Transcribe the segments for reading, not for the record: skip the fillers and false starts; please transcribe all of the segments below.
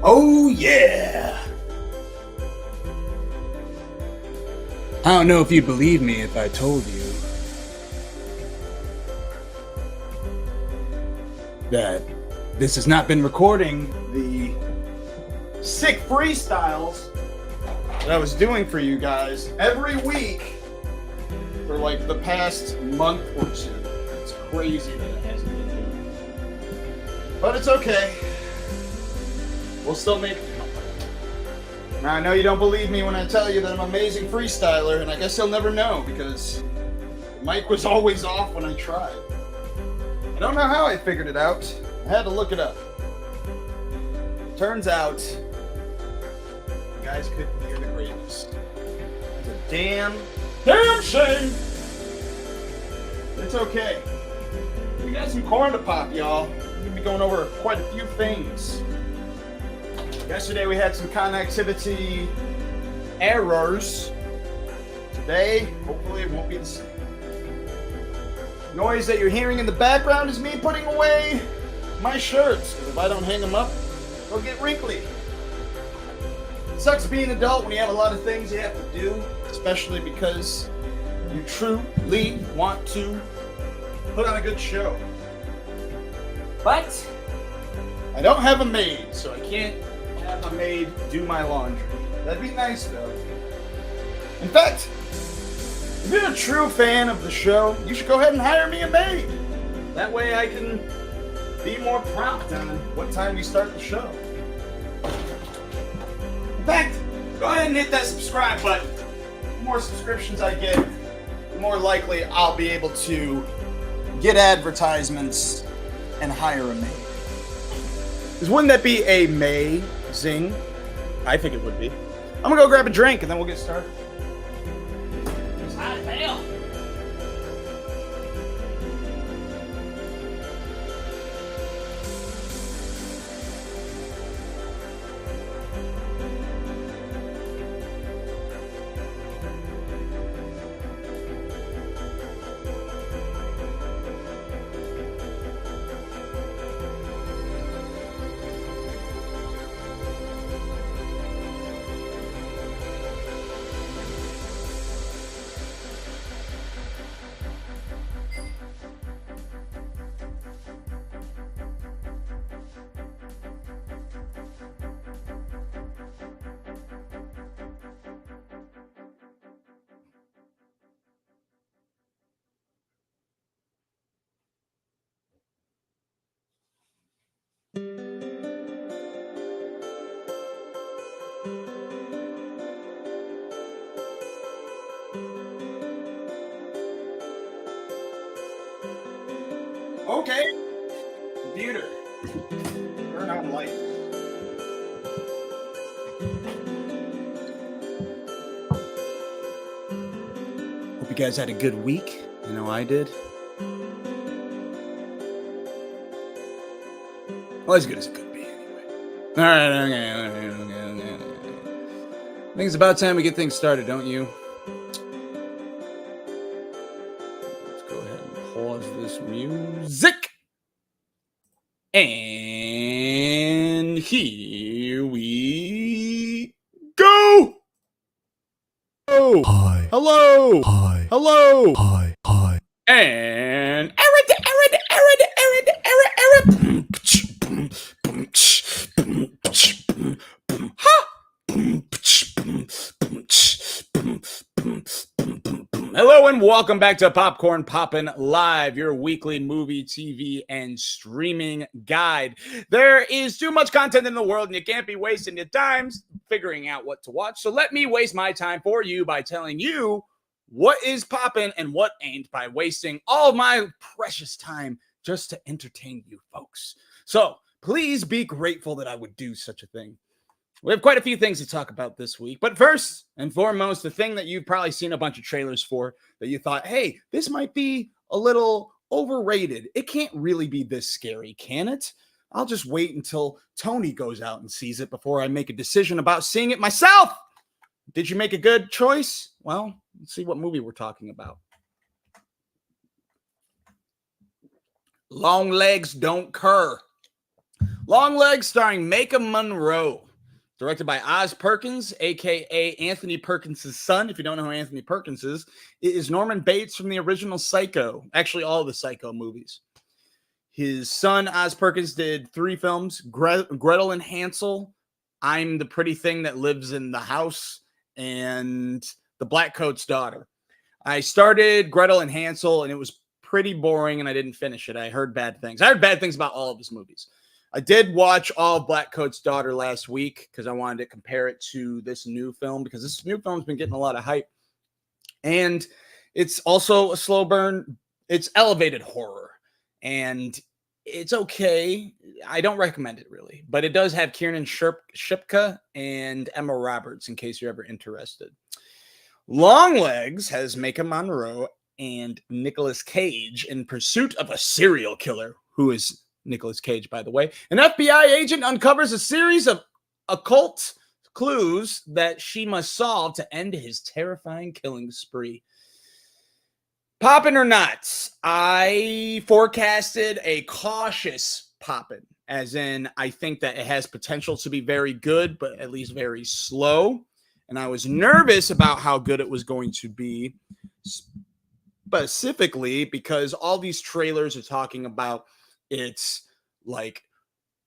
Oh yeah! I don't know if you'd believe me if I told you that this has not been recording the sick freestyles that I was doing for you guys every week for like the past month or so. It's crazy that it hasn't been doing. But it's okay. We'll still make it. Now, I know you don't believe me when I tell you that I'm an amazing freestyler, and I guess you'll never know because the mic was always off when I tried. I don't know how I figured it out. I had to look it up. Turns out, you guys couldn't hear the greatness. It's a damn shame. It's okay. We got some corn to pop, y'all. We're gonna be going over quite a few things. Yesterday we had some connectivity errors. Today, hopefully it won't be the same. Noise that you're hearing in the background is me putting away my shirts, because if I don't hang them up, they'll get wrinkly. It sucks being an adult when you have a lot of things you have to do, especially because you truly want to put on a good show. But I don't have a maid, so I can't have a maid do my laundry. That'd be nice, though. In fact, if you're a true fan of the show, you should go ahead and hire me a maid. That way I can be more prompt on what time we start the show. In fact, go ahead and hit that subscribe button. The more subscriptions I get, the more likely I'll be able to get advertisements and hire a maid. Because wouldn't that be amazing? I think it would be. I'm gonna go grab a drink and then we'll get started. It's hot as hell. Okay, computer, turn on lights. Hope you guys had a good week. I know I did. Well, as good as it could be, anyway. All right, okay. I think it's about time we get things started, don't you? Let's go ahead and pause this music. And here we go. Oh, Hi. hello. Hi. Hello. Hi. Hi. And hello and welcome back to PopCorn Poppin Live, your weekly movie, TV, and streaming guide. There is too much content in the world and you can't be wasting your time figuring out what to watch. So let me waste my time for you by telling you what is poppin' and what ain't by wasting all of my precious time just to entertain you folks. So please be grateful that I would do such a thing. We have quite a few things to talk about this week, but first and foremost, the thing that you've probably seen a bunch of trailers for that you thought, hey, this might be a little overrated. It can't really be this scary, can it? I'll just wait until Tony goes out and sees it before I make a decision about seeing it myself. Did you make a good choice? Well, let's see what movie we're talking about. LongLegs Don't Cur. LongLegs starring Maika Monroe. Directed by Oz Perkins, a.k.a. Anthony Perkins' son. If you don't know who Anthony Perkins is, it is Norman Bates from the original Psycho. Actually, all the Psycho movies. His son, Oz Perkins, did 3 films. Gretel and Hansel, I'm the Pretty Thing That Lives in the House, and The Blackcoat's Daughter. I started Gretel and Hansel, and it was pretty boring, and I didn't finish it. I heard bad things. I heard bad things about all of his movies. I did watch all of Blackcoat's Daughter last week because I wanted to compare it to this new film because this new film's been getting a lot of hype. And it's also a slow burn. It's elevated horror. And it's okay. I don't recommend it really. But it does have Kiernan Shipka and Emma Roberts in case you're ever interested. LongLegs has Maika Monroe and Nicolas Cage in pursuit of a serial killer who is Nicolas Cage, by the way. An FBI agent uncovers a series of occult clues that she must solve to end his terrifying killing spree. Poppin' or not, I forecasted a cautious poppin', as in I think that it has potential to be very good, but at least very slow. And I was nervous about how good it was going to be, specifically because all these trailers are talking about it's like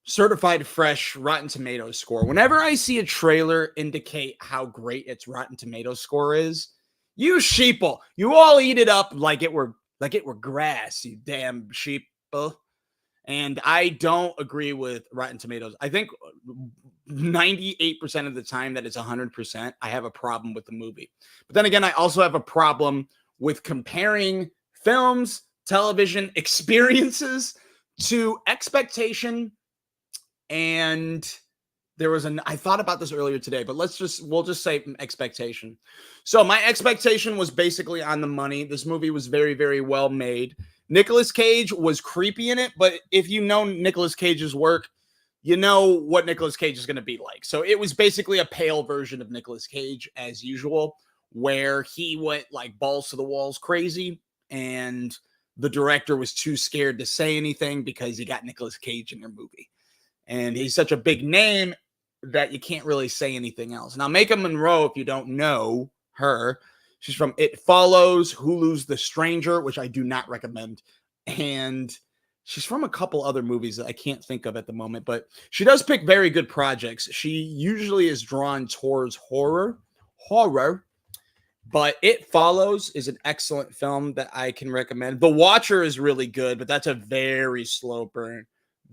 certified fresh Rotten Tomatoes score. Whenever I see a trailer indicate how great its Rotten Tomatoes score is, you sheeple, you all eat it up like it were grass, you damn sheeple. And I don't agree with Rotten Tomatoes. I think 98% of the time that it's 100%, I have a problem with the movie. But then again, I also have a problem with comparing films, television experiences to expectation. And I thought about this earlier today, but we'll just say expectation. So my expectation was basically on the money. This movie was very, very well made. Nicolas Cage was creepy in it, but if you know Nicolas Cage's work, you know what Nicolas Cage is going to be like. So it was basically a pale version of Nicolas Cage as usual, where he went like balls to the walls crazy, and the director was too scared to say anything because he got Nicolas Cage in their movie. And he's such a big name that you can't really say anything else. Now, Maika Monroe, if you don't know her, she's from It Follows, Hulu's The Stranger, which I do not recommend. And she's from a couple other movies that I can't think of at the moment, but she does pick very good projects. She usually is drawn towards horror, but It Follows is an excellent film that I can recommend. The Watcher is really good, but that's a very slow burn.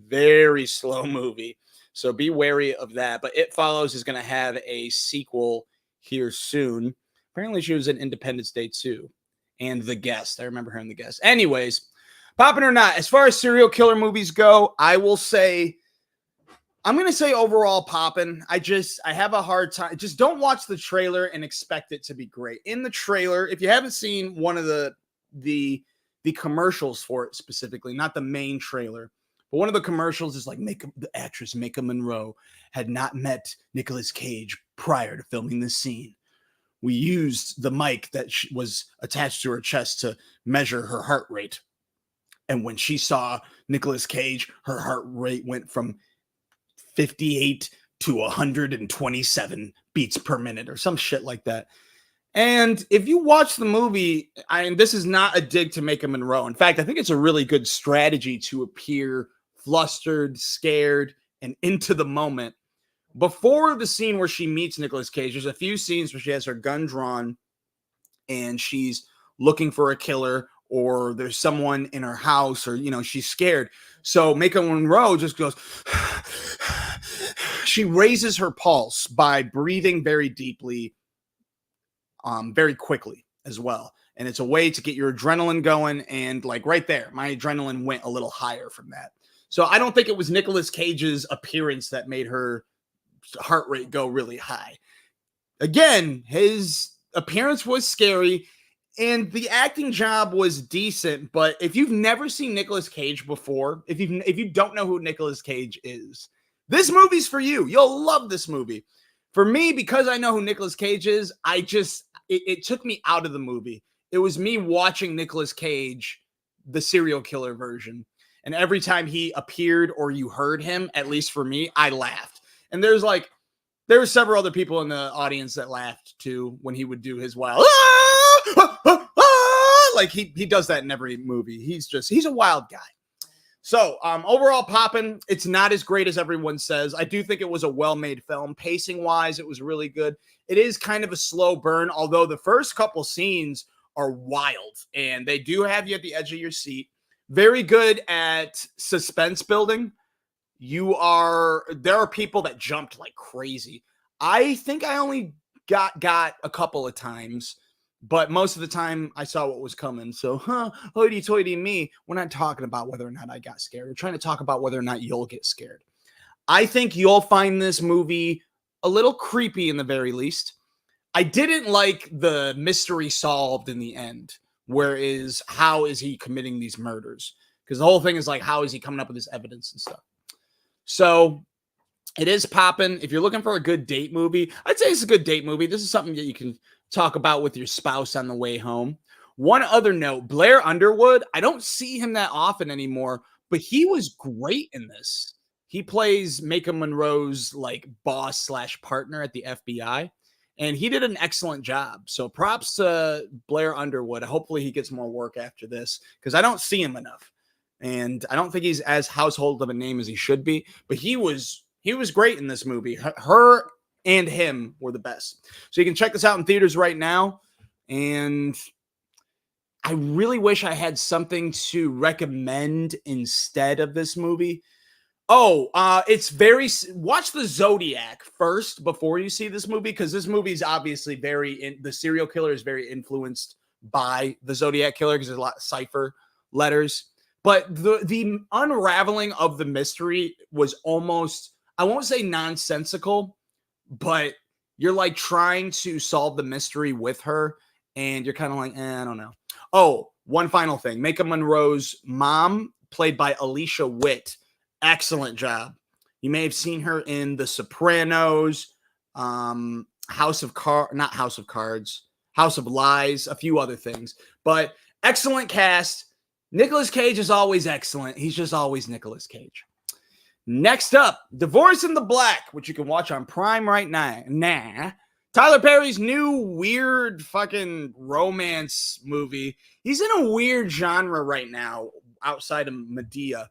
Very slow movie. So be wary of that. But It Follows is going to have a sequel here soon. Apparently, she was in Independence Day 2 and The Guest. I remember her in The Guest. Anyways, popping or not, as far as serial killer movies go, I will say, I'm going to say overall poppin'. I have a hard time. Just don't watch the trailer and expect it to be great. In the trailer, if you haven't seen one of the commercials for it specifically, not the main trailer, but one of the commercials is like, the actress Mika Monroe had not met Nicolas Cage prior to filming this scene. We used the mic that was attached to her chest to measure her heart rate. And when she saw Nicolas Cage, her heart rate went from 58 to 127 beats per minute or some shit like that. And if you watch the movie, this is not a dig to Mika Monroe. In fact, I think it's a really good strategy to appear flustered, scared, and into the moment. Before the scene where she meets Nicolas Cage, there's a few scenes where she has her gun drawn and she's looking for a killer, or there's someone in her house, or, she's scared. So Mika Monroe just goes, she raises her pulse by breathing very deeply, very quickly as well. And it's a way to get your adrenaline going. And like right there, my adrenaline went a little higher from that. So I don't think it was Nicolas Cage's appearance that made her heart rate go really high. Again, his appearance was scary and the acting job was decent. But if you've never seen Nicolas Cage before, if you don't know who Nicolas Cage is, this movie's for you. You'll love this movie. For me, because I know who Nicolas Cage is, it took me out of the movie. It was me watching Nicolas Cage, the serial killer version. And every time he appeared or you heard him, at least for me, I laughed. And there were several other people in the audience that laughed too when he would do his wild, like he does that in every movie. He's a wild guy. So overall poppin', it's not as great as everyone says. I do think it was a well-made film. Pacing wise, it was really good. It is kind of a slow burn, although the first couple scenes are wild and they do have you at the edge of your seat. Very good at suspense building. There are people that jumped like crazy. I think I only got a couple of times, but most of the time I saw what was coming. So, hoity-toity me. We're not talking about whether or not I got scared. We're trying to talk about whether or not you'll get scared. I think you'll find this movie a little creepy in the very least. I didn't like the mystery solved in the end. Whereas, how is he committing these murders? Because the whole thing is like, how is he coming up with this evidence and stuff? So it is popping. If you're looking for a good date movie, I'd say it's a good date movie. This is something that you can talk about with your spouse on the way home. One other note, Blair Underwood, I don't see him that often anymore, but he was great in this. He plays Mika Monroe's like boss / partner at the FBI. And he did an excellent job. So props to Blair Underwood. Hopefully he gets more work after this because I don't see him enough. And I don't think he's as household of a name as he should be. But he was great in this movie. Her and him were the best. So you can check this out in theaters right now. And I really wish I had something to recommend instead of this movie. Watch the Zodiac first before you see this movie, because this movie is obviously the serial killer is very influenced by the Zodiac killer because there's a lot of cipher letters. But the unraveling of the mystery was almost, I won't say nonsensical, but you're like trying to solve the mystery with her and you're kind of like, I don't know. Oh, one final thing. Mika Monroe's mom, played by Alicia Witt. Excellent job. You may have seen her in The Sopranos, House of Lies, a few other things. But excellent cast. Nicolas Cage is always excellent. He's just always Nicolas Cage. Next up, Divorce in the Black, which you can watch on Prime right now. Tyler Perry's new weird fucking romance movie. He's in a weird genre right now outside of Medea,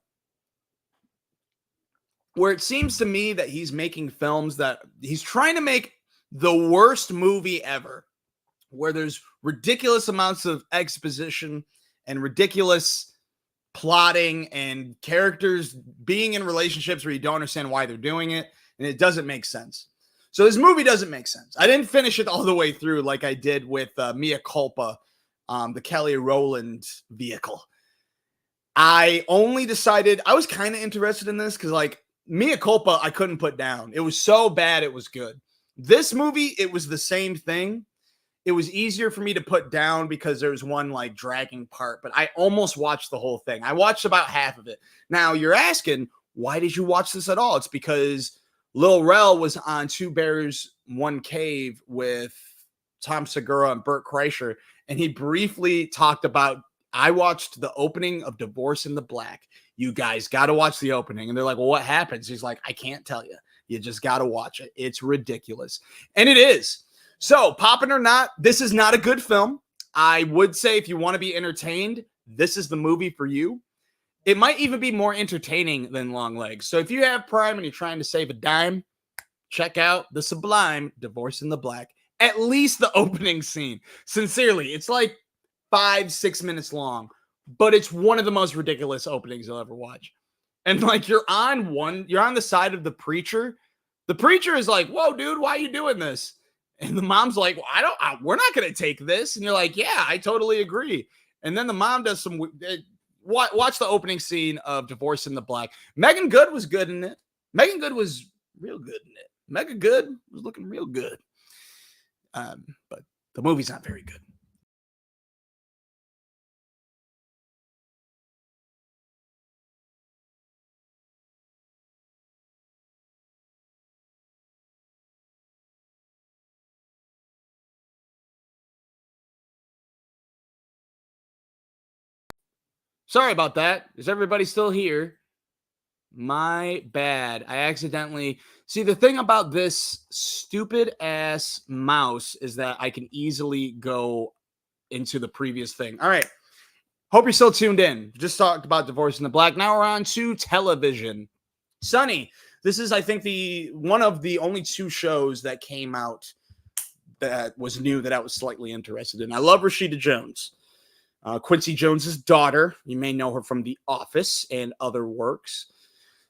where it seems to me that he's making films that he's trying to make the worst movie ever, where there's ridiculous amounts of exposition and ridiculous plotting and characters being in relationships where you don't understand why they're doing it, and it doesn't make sense. So this movie doesn't make sense. I didn't finish it all the way through like I did with Mea Culpa, the Kelly Rowland vehicle. I only decided I was kind of interested in this because, like, Mea Culpa, I couldn't put down. It was so bad, it was good. This movie, it was the same thing. It was easier for me to put down because there was one like dragging part, but I almost watched the whole thing. I watched about half of it. Now you're asking, why did you watch this at all? It's because Lil Rel was on Two Bears, One Cave with Tom Segura and Burt Kreischer, and he briefly talked about, I watched the opening of Divorce in the Black. You guys got to watch the opening. And they're like, well, what happens? He's like, I can't tell you. You just got to watch it. It's ridiculous. And it is. So, Poppin' or not, this is not a good film. I would say if you want to be entertained, this is the movie for you. It might even be more entertaining than LongLegs. So, if you have Prime and you're trying to save a dime, check out the sublime Divorce in the Black. At least the opening scene. Sincerely, it's like 5-6 minutes long, but it's one of the most ridiculous openings you'll ever watch. And like you're on the side of the preacher. The preacher is like, whoa, dude, why are you doing this? And the mom's like, well, we're not going to take this. And you're like, yeah, I totally agree. And then the mom does some, watch the opening scene of Divorce in the Black. Megan Good was good in it. Megan Good was real good in it. Megan Good was looking real good. But the movie's not very good. Sorry about that. Is everybody still here? My bad. I accidentally... See, the thing about this stupid ass mouse is that I can easily go into the previous thing. All right. Hope you're still tuned in. Just talked about Divorce in the Black. Now we're on to television. Sunny. This is, I think, one of the only two shows that came out that was new that I was slightly interested in. I love Rashida Jones. Quincy Jones's daughter. You may know her from The Office and other works.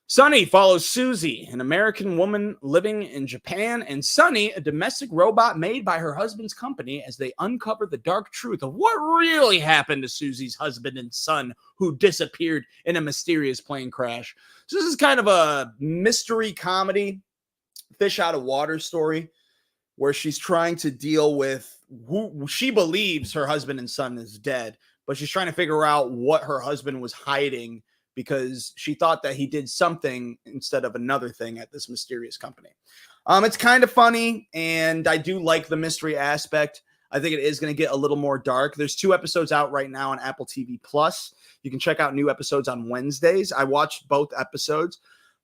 Sunny follows Susie, an American woman living in Japan, and Sunny, a domestic robot made by her husband's company, as they uncover the dark truth of what really happened to Susie's husband and son, who disappeared in a mysterious plane crash. So this is kind of a mystery comedy, fish out of water story, where she's trying to deal with who she believes her husband and son is dead, but she's trying to figure out what her husband was hiding because she thought that he did something instead of another thing at this mysterious company. It's kind of funny, and I do like the mystery aspect. I think it is going to get a little more dark. There's 2 episodes out right now on Apple TV Plus. You can check out new episodes on Wednesdays. I watched both episodes.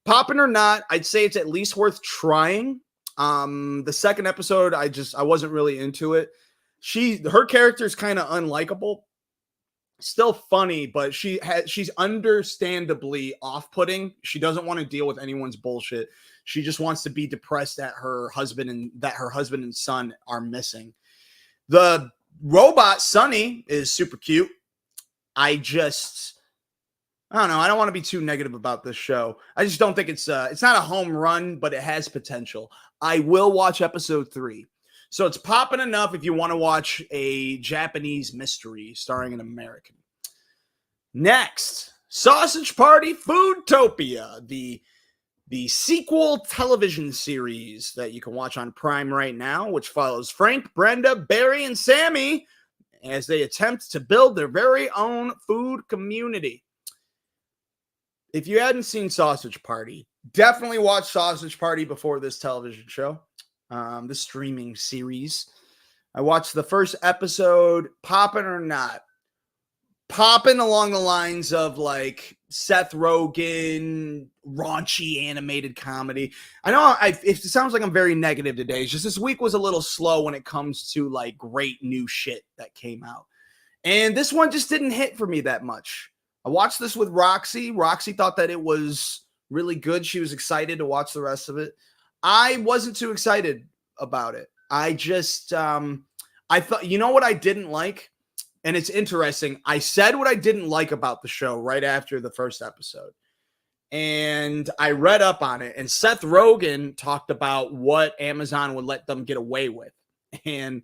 Poppin' or not, I'd say it's at least worth trying. The second episode, I wasn't really into it. Her character is kind of unlikable. Still funny, but she's understandably off-putting. She doesn't want to deal with anyone's bullshit. She just wants to be depressed that her husband and son are missing. The robot Sunny is super cute. I don't know. I don't want to be too negative about this show. I just don't think it's not a home run, but it has potential. I will watch episode 3. So it's popping enough if you want to watch a Japanese mystery starring an American. Next, Sausage Party FoodTopia, the sequel television series that you can watch on Prime right now, which follows Frank, Brenda, Barry, and Sammy as they attempt to build their very own food community. If you hadn't seen Sausage Party, definitely watch Sausage Party before this television show. The streaming series. I watched the first episode. Poppin' or not? Poppin' along the lines of like Seth Rogen, raunchy animated comedy. I know it sounds like I'm very negative today. It's just this week was a little slow when it comes to like great new shit that came out. And this one just didn't hit for me that much. I watched this with Roxy. Roxy thought that it was really good. She was excited to watch the rest of it. I wasn't too excited about it. I just, I thought, you know what I didn't like? And it's interesting. I said what I didn't like about the show right after the first episode. And I read up on it. And Seth Rogen talked about what Amazon would let them get away with. And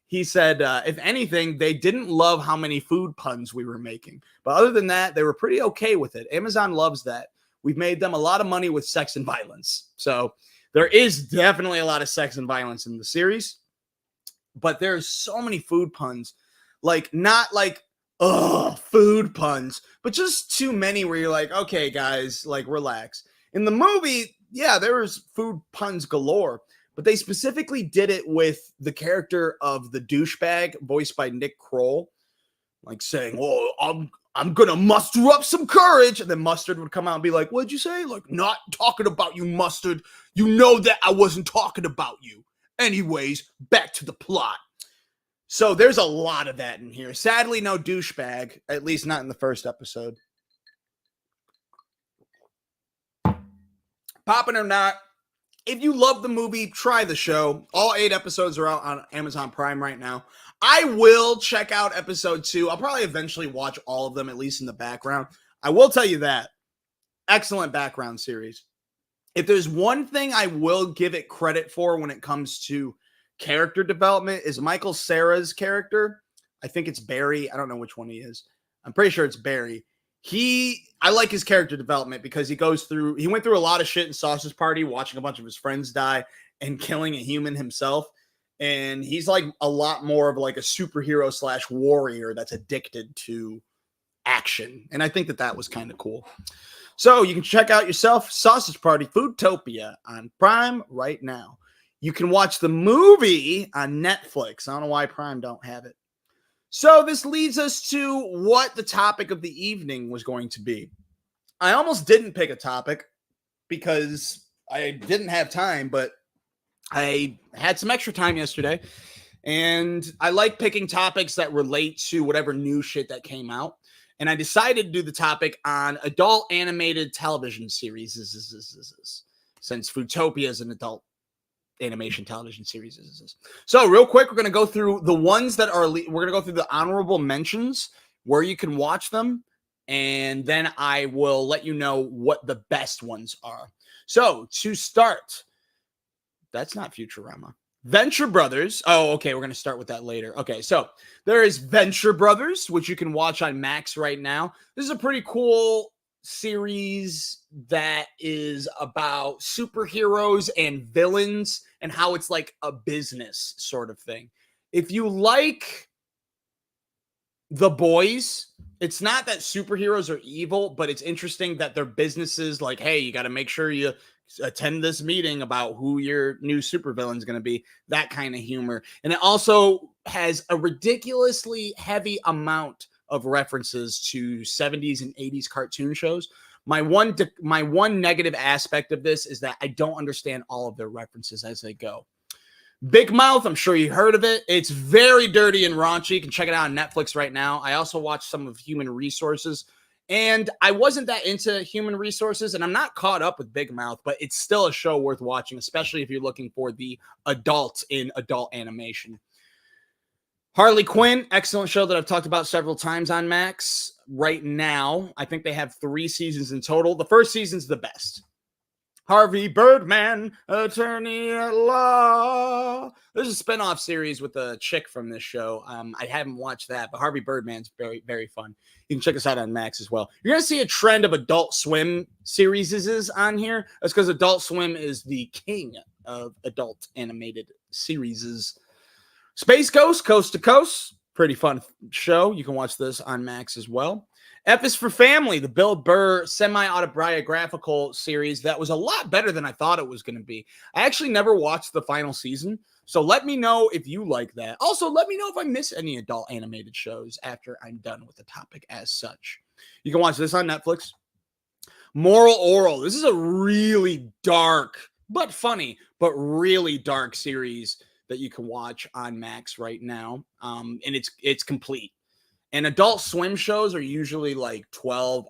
he said, if anything, they didn't love how many food puns we were making. But other than that, they were pretty okay with it. Amazon loves that. We've made them a lot of money with sex and violence. So there is definitely a lot of sex and violence in the series. But there's so many food puns. Like, not like, food puns, but just too many where you're like, okay, guys, like, relax. In the movie, yeah, there was food puns galore, but they specifically did it with the character of the douchebag, voiced by Nick Kroll, like saying, oh, I'm going to muster up some courage. And then Mustard would come out and be like, what'd you say? Like, not talking about you, Mustard. You know that I wasn't talking about you. Anyways, back to the plot. So there's a lot of that in here. Sadly, no douchebag, at least not in the first episode. Poppin' or not, if you love the movie, try the show. All 8 episodes are out on Amazon Prime right now. I will check out episode 2. I'll probably eventually watch all of them, at least in the background. I will tell you that. Excellent background series. If there's one thing I will give it credit for when it comes to character development is Michael Cera's character. I think it's Barry. I don't know which one he is. I'm pretty sure it's Barry. I like his character development because he went through a lot of shit in Sausage Party, watching a bunch of his friends die and killing a human himself. And he's like a lot more of like a superhero / warrior that's addicted to action. And I think that was kind of cool. So you can check out yourself Sausage Party FoodTopia on Prime right now. You can watch the movie on Netflix. I don't know why Prime don't have it. So this leads us to what the topic of the evening was going to be. I almost didn't pick a topic because I didn't have time, but I had some extra time yesterday. And I like picking topics that relate to whatever new shit that came out. And I decided to do the topic on adult animated television series. Since FoodTopia is an adult animation television series. So real quick, we're going to go through the ones that are, we're going to go through the honorable mentions where you can watch them. And then I will let you know what the best ones are. So to start, that's not Futurama. Venture Brothers. Oh, okay. We're going to start with that later. Okay. So there is Venture Brothers, which you can watch on Max right now. This is a pretty cool series that is about superheroes and villains and how it's like a business sort of thing. If you like The Boys, it's not that superheroes are evil, but it's interesting that their businesses, like, hey, you got to make sure you attend this meeting about who your new supervillain is going to be, that kind of humor. And it also has a ridiculously heavy amount of references to 70s and 80s cartoon shows. My one negative aspect of this is that I don't understand all of their references as they go. Big Mouth, I'm sure you heard of it. It's very dirty and raunchy. You can check it out on Netflix right now. I also watched some of Human Resources, and I wasn't that into Human Resources, and I'm not caught up with Big Mouth, but it's still a show worth watching, especially if you're looking for the adult in adult animation. Harley Quinn, excellent show that I've talked about several times on Max. Right now, I think they have 3 seasons in total. The first season's the best. Harvey Birdman, attorney at law. There's a spinoff series with a chick from this show. I haven't watched that, but Harvey Birdman's very, very fun. You can check us out on Max as well. You're going to see a trend of Adult Swim series on here. That's because Adult Swim is the king of adult animated series. Space Ghost, Coast to Coast. Pretty fun show. You can watch this on Max as well. F is for Family, the Bill Burr semi-autobiographical series that was a lot better than I thought it was going to be. I actually never watched the final season, so let me know if you like that. Also, let me know if I miss any adult animated shows after I'm done with the topic as such. You can watch this on Netflix. Moral Oral. This is a really dark, but funny, but really dark series that you can watch on Max right now. And it's complete. And Adult Swim shows are usually like 12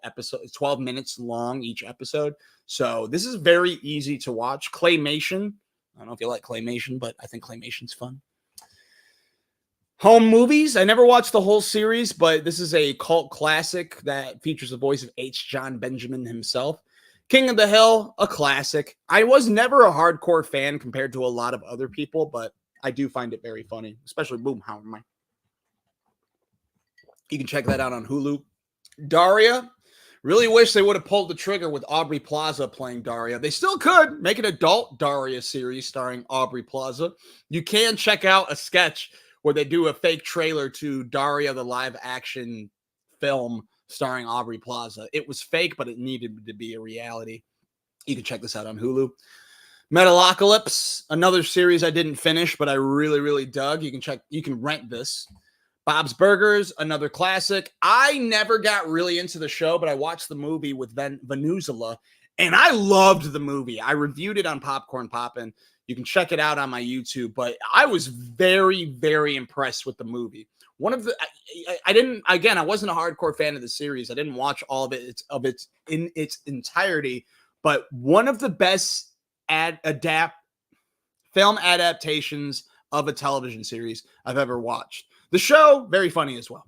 minutes long each episode. So this is very easy to watch. Claymation. I don't know if you like claymation, but I think claymation's fun. Home movies. I never watched the whole series, but this is a cult classic that features the voice of H. John Benjamin himself. King of the Hill, a classic. I was never a hardcore fan compared to a lot of other people, but I do find it very funny, especially Boomhauer. You can check that out on Hulu. Daria. Really wish they would have pulled the trigger with Aubrey Plaza playing Daria. They still could make an adult Daria series starring Aubrey Plaza. You can check out a sketch where they do a fake trailer to Daria, the live action film starring Aubrey Plaza. It was fake, but it needed to be a reality. You can check this out on Hulu. Metalocalypse, another series I didn't finish, but I really, really dug. You can rent this. Bob's Burgers, another classic. I never got really into the show, but I watched the movie with Venuzela, and I loved the movie. I reviewed it on PopCorn Poppin. You can check it out on my YouTube, but I was very, very impressed with the movie. One of the, I wasn't a hardcore fan of the series. I didn't watch all of it in its entirety, but one of the best film adaptations of a television series I've ever watched. The show, very funny as well.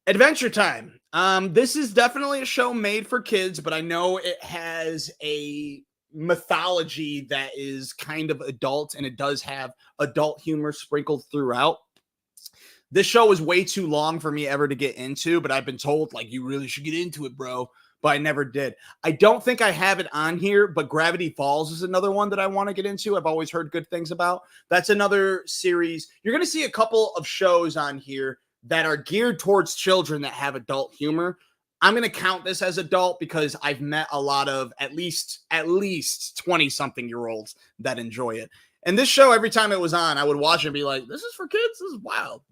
Adventure Time. This is definitely a show made for kids, but I know it has a mythology that is kind of adult, and it does have adult humor sprinkled throughout. This show is way too long for me ever to get into, but I've been told, like, you really should get into it, bro. But I never did. I don't think I have it on here, but Gravity Falls is another one that I want to get into. I've always heard good things about. That's another series. You're going to see a couple of shows on here that are geared towards children that have adult humor. I'm going to count this as adult because I've met a lot of at least 20-something-year-olds that enjoy it. And this show, every time it was on, I would watch it and be like, this is for kids? This is wild.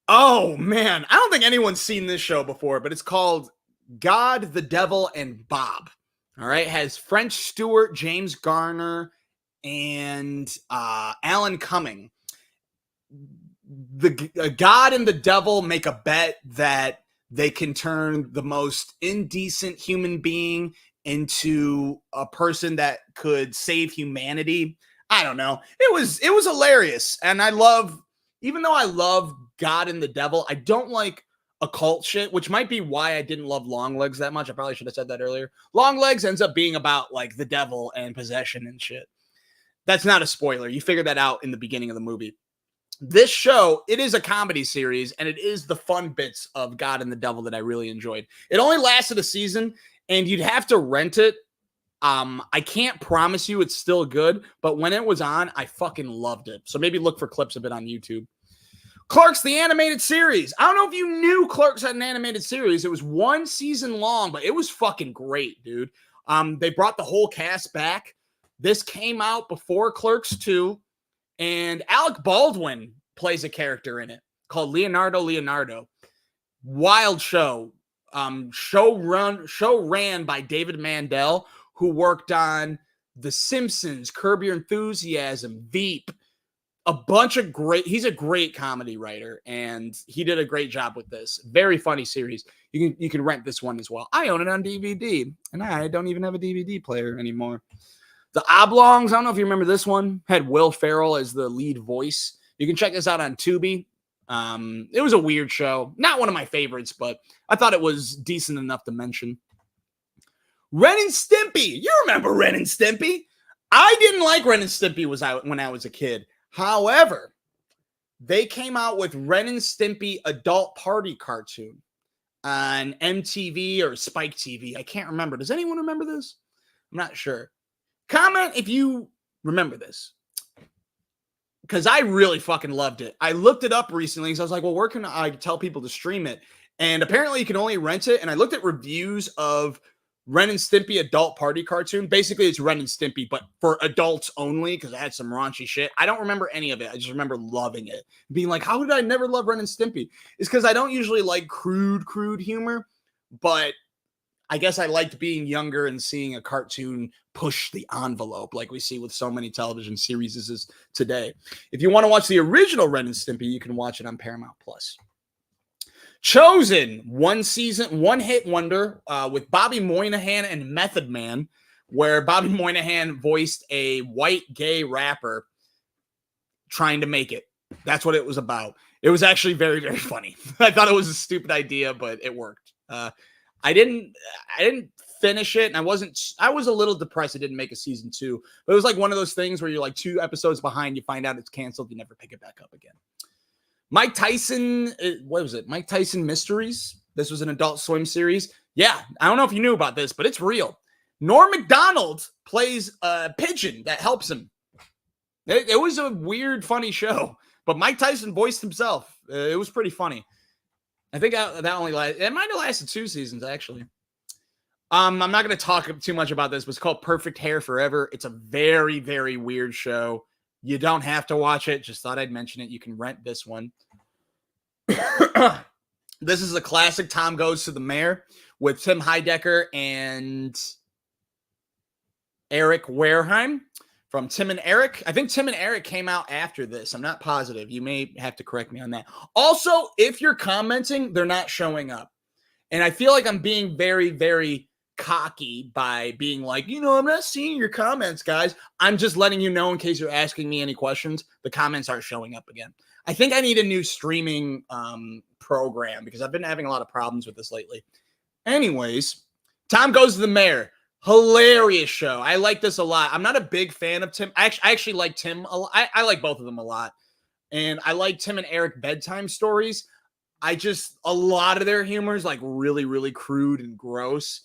Oh, man. I don't think anyone's seen this show before, but it's called God, the Devil, and Bob. All right. It has French Stewart, James Garner, and Alan Cumming. The God and the devil make a bet that they can turn the most indecent human being into a person that could save humanity. I don't know. It was hilarious. And even though I love God and the devil, I don't like occult shit, which might be why I didn't love LongLegs that much. I probably should have said that earlier. LongLegs ends up being about like the devil and possession and shit. That's not a spoiler. You figure that out in the beginning of the movie. This show, it is a comedy series, and it is the fun bits of God and the Devil that I really enjoyed. It only lasted a season, and you'd have to rent it. I can't promise you it's still good, but when it was on, I fucking loved it. So maybe look for clips of it on YouTube. Clerks, the animated series. I don't know if you knew Clerks had an animated series. It was 1 season long, but it was fucking great, dude. They brought the whole cast back. This came out before Clerks 2, and Alec Baldwin plays a character in it called Leonardo. Wild show. Show ran by David Mandel, who worked on The Simpsons, Curb Your Enthusiasm, Veep. He's a great comedy writer, and he did a great job with this. Very funny series. You can rent this one as well. I own it on DVD, and I don't even have a DVD player anymore. The Oblongs, I don't know if you remember this one, had Will Ferrell as the lead voice. You can check this out on Tubi. It was a weird show. Not one of my favorites, but I thought it was decent enough to mention. Ren and Stimpy. You remember Ren and Stimpy? I didn't like Ren and Stimpy when I was a kid. However, they came out with Ren and Stimpy adult party cartoon on MTV or Spike TV. I can't remember. Does anyone remember this? I'm not sure. Comment if you remember this, because I really fucking loved it. I looked it up recently because I was like, well, where can I tell people to stream it? And apparently you can only rent it. And I looked at reviews of Ren and Stimpy adult party cartoon. Basically, it's Ren and Stimpy, but for adults only, because it had some raunchy shit. I don't remember any of it. I just remember loving it. Being like, how did I never love Ren and Stimpy? It's because I don't usually like crude humor, but I guess I liked being younger and seeing a cartoon push the envelope like we see with so many television series today. If you want to watch the original Ren and Stimpy, you can watch it on Paramount Plus. Chosen, 1 season, 1 hit wonder with Bobby Moynihan and Method Man, where Bobby Moynihan voiced a white gay rapper trying to make it. That's what it was about. It was actually very, very funny. I thought it was a stupid idea, but it worked. I didn't finish it, and I was a little depressed it didn't make a season 2. But it was like one of those things where you're like 2 episodes behind, you find out it's canceled, you never pick it back up again. Mike Tyson, what was it? Mike Tyson Mysteries. This was an Adult Swim series. Yeah, I don't know if you knew about this, but it's real. Norm Macdonald plays a pigeon that helps him. It was a weird, funny show, but Mike Tyson voiced himself. It was pretty funny. I think that only it might have lasted 2 seasons, actually. I'm not going to talk too much about this, but it's called Perfect Hair Forever. It's a very, very weird show. You don't have to watch it. Just thought I'd mention it. You can rent this one. This is a classic Tom Goes to the Mayor with Tim Heidecker and Eric Wareheim from Tim and Eric. I think Tim and Eric came out after this. I'm not positive. You may have to correct me on that. Also, if you're commenting, they're not showing up. And I feel like I'm being very, very cocky by being like, I'm not seeing your comments, guys. I'm just letting you know in case you're asking me any questions. The comments aren't showing up again. I think I need a new streaming program because I've been having a lot of problems with this lately. Anyways, Tom Goes to the Mayor. Hilarious show. I like this a lot. I'm not a big fan of Tim. I actually like Tim a lot. I like both of them a lot. And I like Tim and Eric bedtime stories. A lot of their humor is like really, really crude and gross.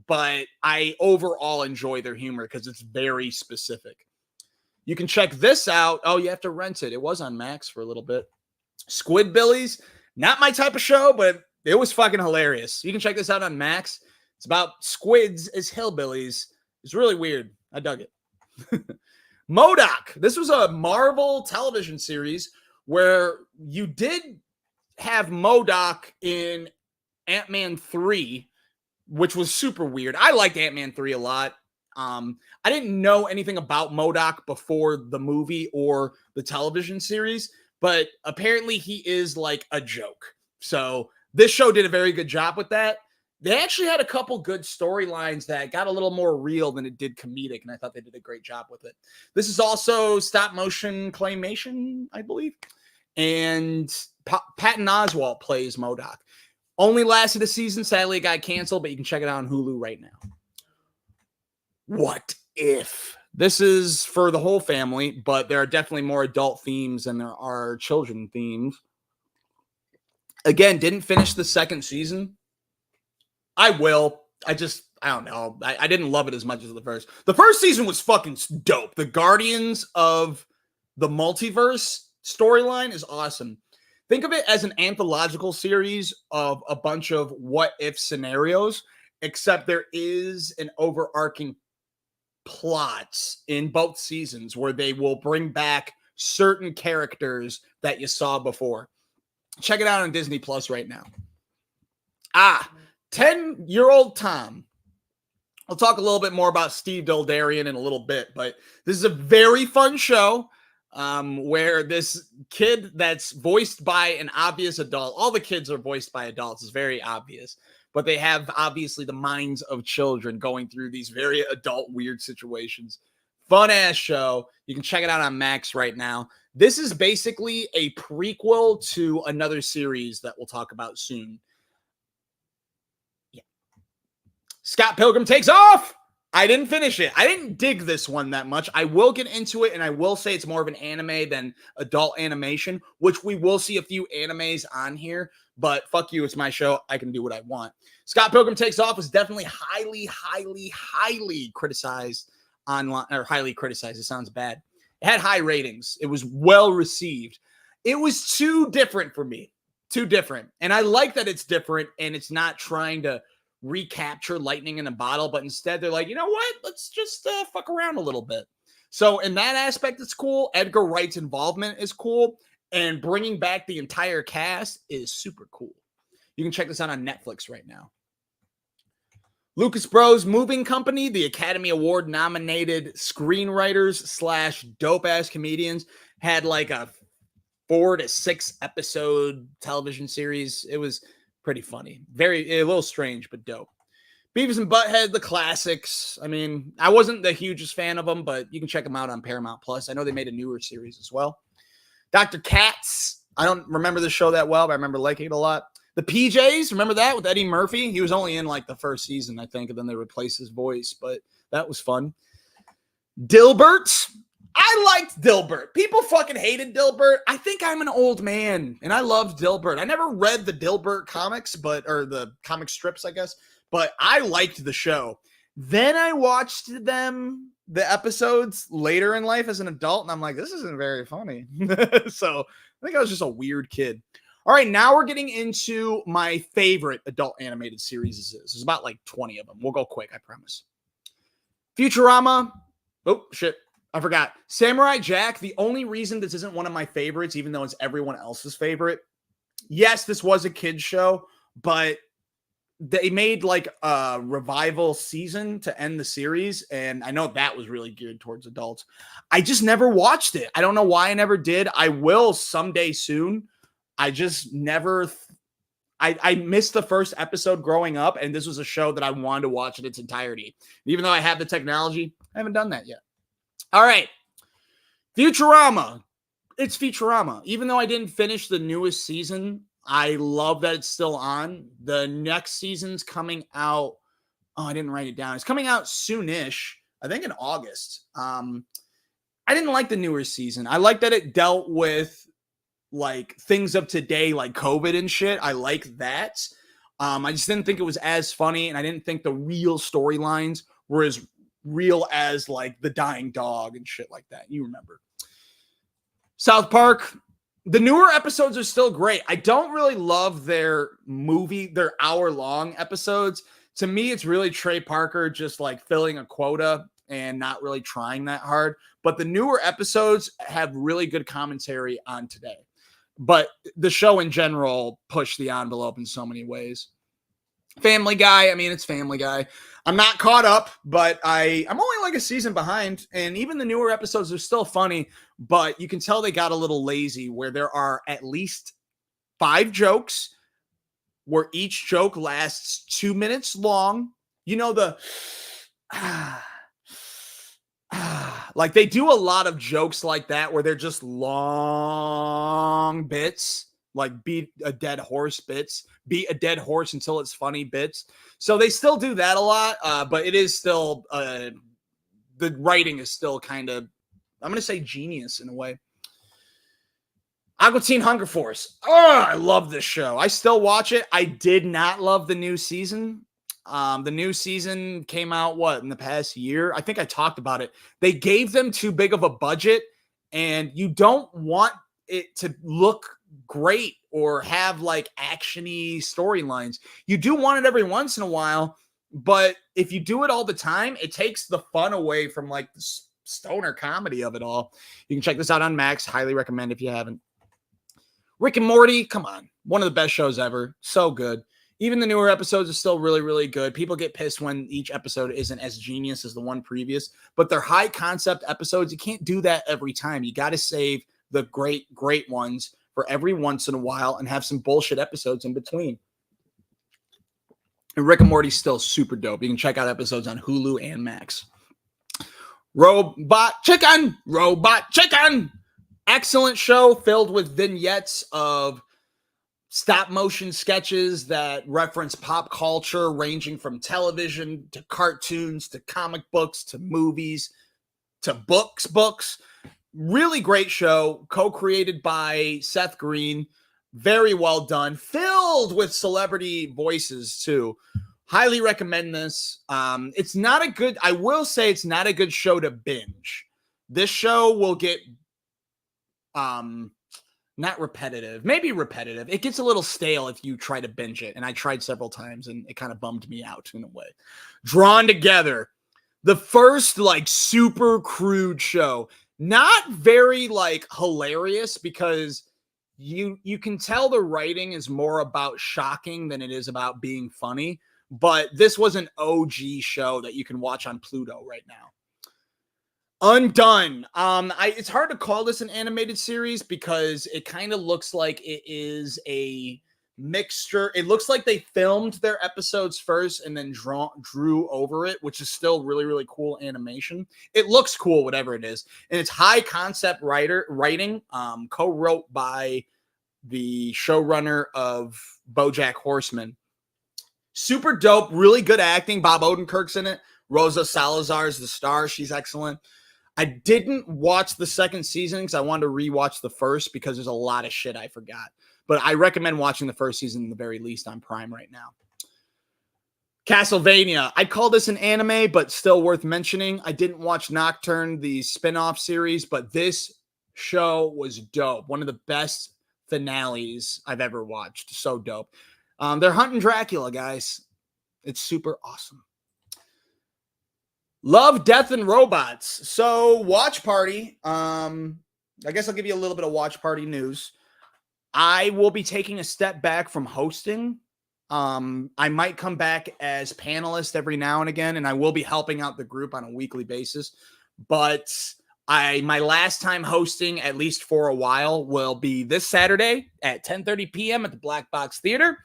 But I overall enjoy their humor because it's very specific. You can check this out. Oh, you have to rent it. It was on Max for a little bit. Squidbillies. Not my type of show, but it was fucking hilarious. You can check this out on Max. It's about squids as hillbillies. It's really weird. I dug it. MODOK. This was a Marvel television series where you did have MODOK in Ant-Man 3, which was super weird. I liked Ant-Man 3 a lot. I didn't know anything about MODOK before the movie or the television series, but apparently he is like a joke. So this show did a very good job with that. They actually had a couple good storylines that got a little more real than it did comedic, and I thought they did a great job with it. This is also stop motion claymation, I believe. And Patton Oswalt plays MODOK. Only lasted a season. Sadly, it got canceled, but you can check it out on Hulu right now. What If? This is for the whole family, but there are definitely more adult themes than there are children themes. Again, didn't finish the 2nd season. I will. I don't know. I didn't love it as much as the first. The first season was fucking dope. The Guardians of the Multiverse storyline is awesome. Think of it as an anthological series of a bunch of what-if scenarios, except there is an overarching plot in both seasons where they will bring back certain characters that you saw before. Check it out on Disney Plus right now. 10-year-old Tom. I'll talk a little bit more about Steve Dildarian in a little bit, but this is a very fun show where this kid that's voiced by an obvious adult, all the kids are voiced by adults, it's very obvious, but they have obviously the minds of children going through these very adult weird situations. Fun ass show. You can check it out on Max right now. This is basically a prequel to another series that we'll talk about soon. Scott Pilgrim Takes Off. I didn't finish it. I didn't dig this one that much. I will get into it, and I will say it's more of an anime than adult animation, which we will see a few animes on here, but fuck you, it's my show. I can do what I want. Scott Pilgrim Takes Off was definitely highly, highly, highly criticized online, or highly criticized. It sounds bad. It had high ratings. It was well received. It was too different for me. Too different. And I like that it's different, and it's not trying to recapture lightning in a bottle, but instead they're like, you know what? Let's just fuck around a little bit. So in that aspect, it's cool. Edgar Wright's involvement is cool, and bringing back the entire cast is super cool. You can check this out on Netflix right now. Lucas Bros Moving Company, the Academy Award nominated screenwriters / dope ass comedians, had like a 4 to 6 episode television series. It was pretty funny. A little strange, but dope. Beavis and Butthead, the classics. I mean, I wasn't the hugest fan of them, but you can check them out on Paramount Plus. I know they made a newer series as well. Dr. Katz. I don't remember the show that well, but I remember liking it a lot. The PJs, remember that with Eddie Murphy? He was only in like the first season, I think, and then they replaced his voice, but that was fun. Dilbert. I liked Dilbert. People fucking hated Dilbert. I think I'm an old man, and I loved Dilbert. I never read the Dilbert comics, or the comic strips, I guess, but I liked the show. Then I watched the episodes later in life as an adult, and I'm like, this isn't very funny. So I think I was just a weird kid. All right, now we're getting into my favorite adult animated series. There's about like 20 of them. We'll go quick, I promise. Futurama. Oh, shit. I forgot. Samurai Jack. The only reason this isn't one of my favorites, even though it's everyone else's favorite. Yes, this was a kid's show, but they made like a revival season to end the series. And I know that was really geared towards adults. I just never watched it. I don't know why I never did. I will someday soon. I just never... I missed the first episode growing up, and this was a show that I wanted to watch in its entirety. Even though I have the technology, I haven't done that yet. All right. Futurama. It's Futurama. Even though I didn't finish the newest season, I love that it's still on. The next season's coming out. Oh, I didn't write it down. It's coming out soonish. I think in August. I didn't like the newer season. I like that it dealt with like things of today, like COVID and shit. I like that. I just didn't think it was as funny, and I didn't think the real storylines were as real as like the dying dog and shit like that. You remember. South Park. The newer episodes are still great. I don't really love their hour-long episodes. To me, it's really Trey Parker just like filling a quota and not really trying that hard. But the newer episodes have really good commentary on today. But the show in general pushed the envelope in so many ways. Family Guy. I mean, it's Family Guy. I'm not caught up, but I'm only like a season behind. And even the newer episodes are still funny, but you can tell they got a little lazy where there are at least 5 jokes where each joke lasts 2 minutes long. You know, like they do a lot of jokes like that where they're just long bits, like beat a dead horse until it's funny bits. So they still do that a lot, but it is still, the writing is still kind of, I'm going to say genius in a way. Aqua Teen Hunger Force. Oh, I love this show. I still watch it. I did not love the new season. The new season came out, in the past year? I think I talked about it. They gave them too big of a budget, and you don't want it to look great or have like actiony storylines. You do want it every once in a while, but if you do it all the time, it takes the fun away from like the stoner comedy of it all. You can check this out on Max. Highly recommend if you haven't. Rick and Morty, come on. One of the best shows ever. So good. Even the newer episodes are still really, really good. People get pissed when each episode isn't as genius as the one previous, but they're high concept episodes. You can't do that every time. You got to save the great, great ones for every once in a while and have some bullshit episodes in between. And Rick and Morty's still super dope. You can check out episodes on Hulu and Max. Robot Chicken. Excellent show filled with vignettes of stop motion sketches that reference pop culture, ranging from television to cartoons to comic books to movies to books. Really great show, co-created by Seth Green. Very well done, filled with celebrity voices too. Highly recommend this. It's not a good, I will say it's not a good show to binge. This show will get not repetitive, maybe repetitive. It gets a little stale if you try to binge it. And I tried several times and it kind of bummed me out in a way. Drawn Together. The first like super crude show. Not very like hilarious because you can tell the writing is more about shocking than it is about being funny. But this was an OG show that you can watch on Pluto right now. Undone. It's hard to call this an animated series because it kind of looks like it is a mixture. It looks like they filmed their episodes first and then drew over it, which is still really, really cool animation. It looks cool, whatever it is. And it's high concept writing, co-wrote by the showrunner of BoJack Horseman. Super dope, really good acting. Bob Odenkirk's in it. Rosa Salazar is the star. She's excellent. I didn't watch the second season because I wanted to rewatch the first because there's a lot of shit I forgot. But I recommend watching the first season, in the very least, on Prime right now. Castlevania. I'd call this an anime, but still worth mentioning. I didn't watch Nocturne, the spin-off series, but this show was dope. One of the best finales I've ever watched. So dope. They're hunting Dracula, guys. It's super awesome. Love, Death, and Robots. So, Watch Party. I guess I'll give you a little bit of Watch Party news. I will be taking a step back from hosting. I might come back as panelist every now and again, and I will be helping out the group on a weekly basis. But my last time hosting, at least for a while, will be this Saturday at 10:30 p.m. at the Black Box Theater.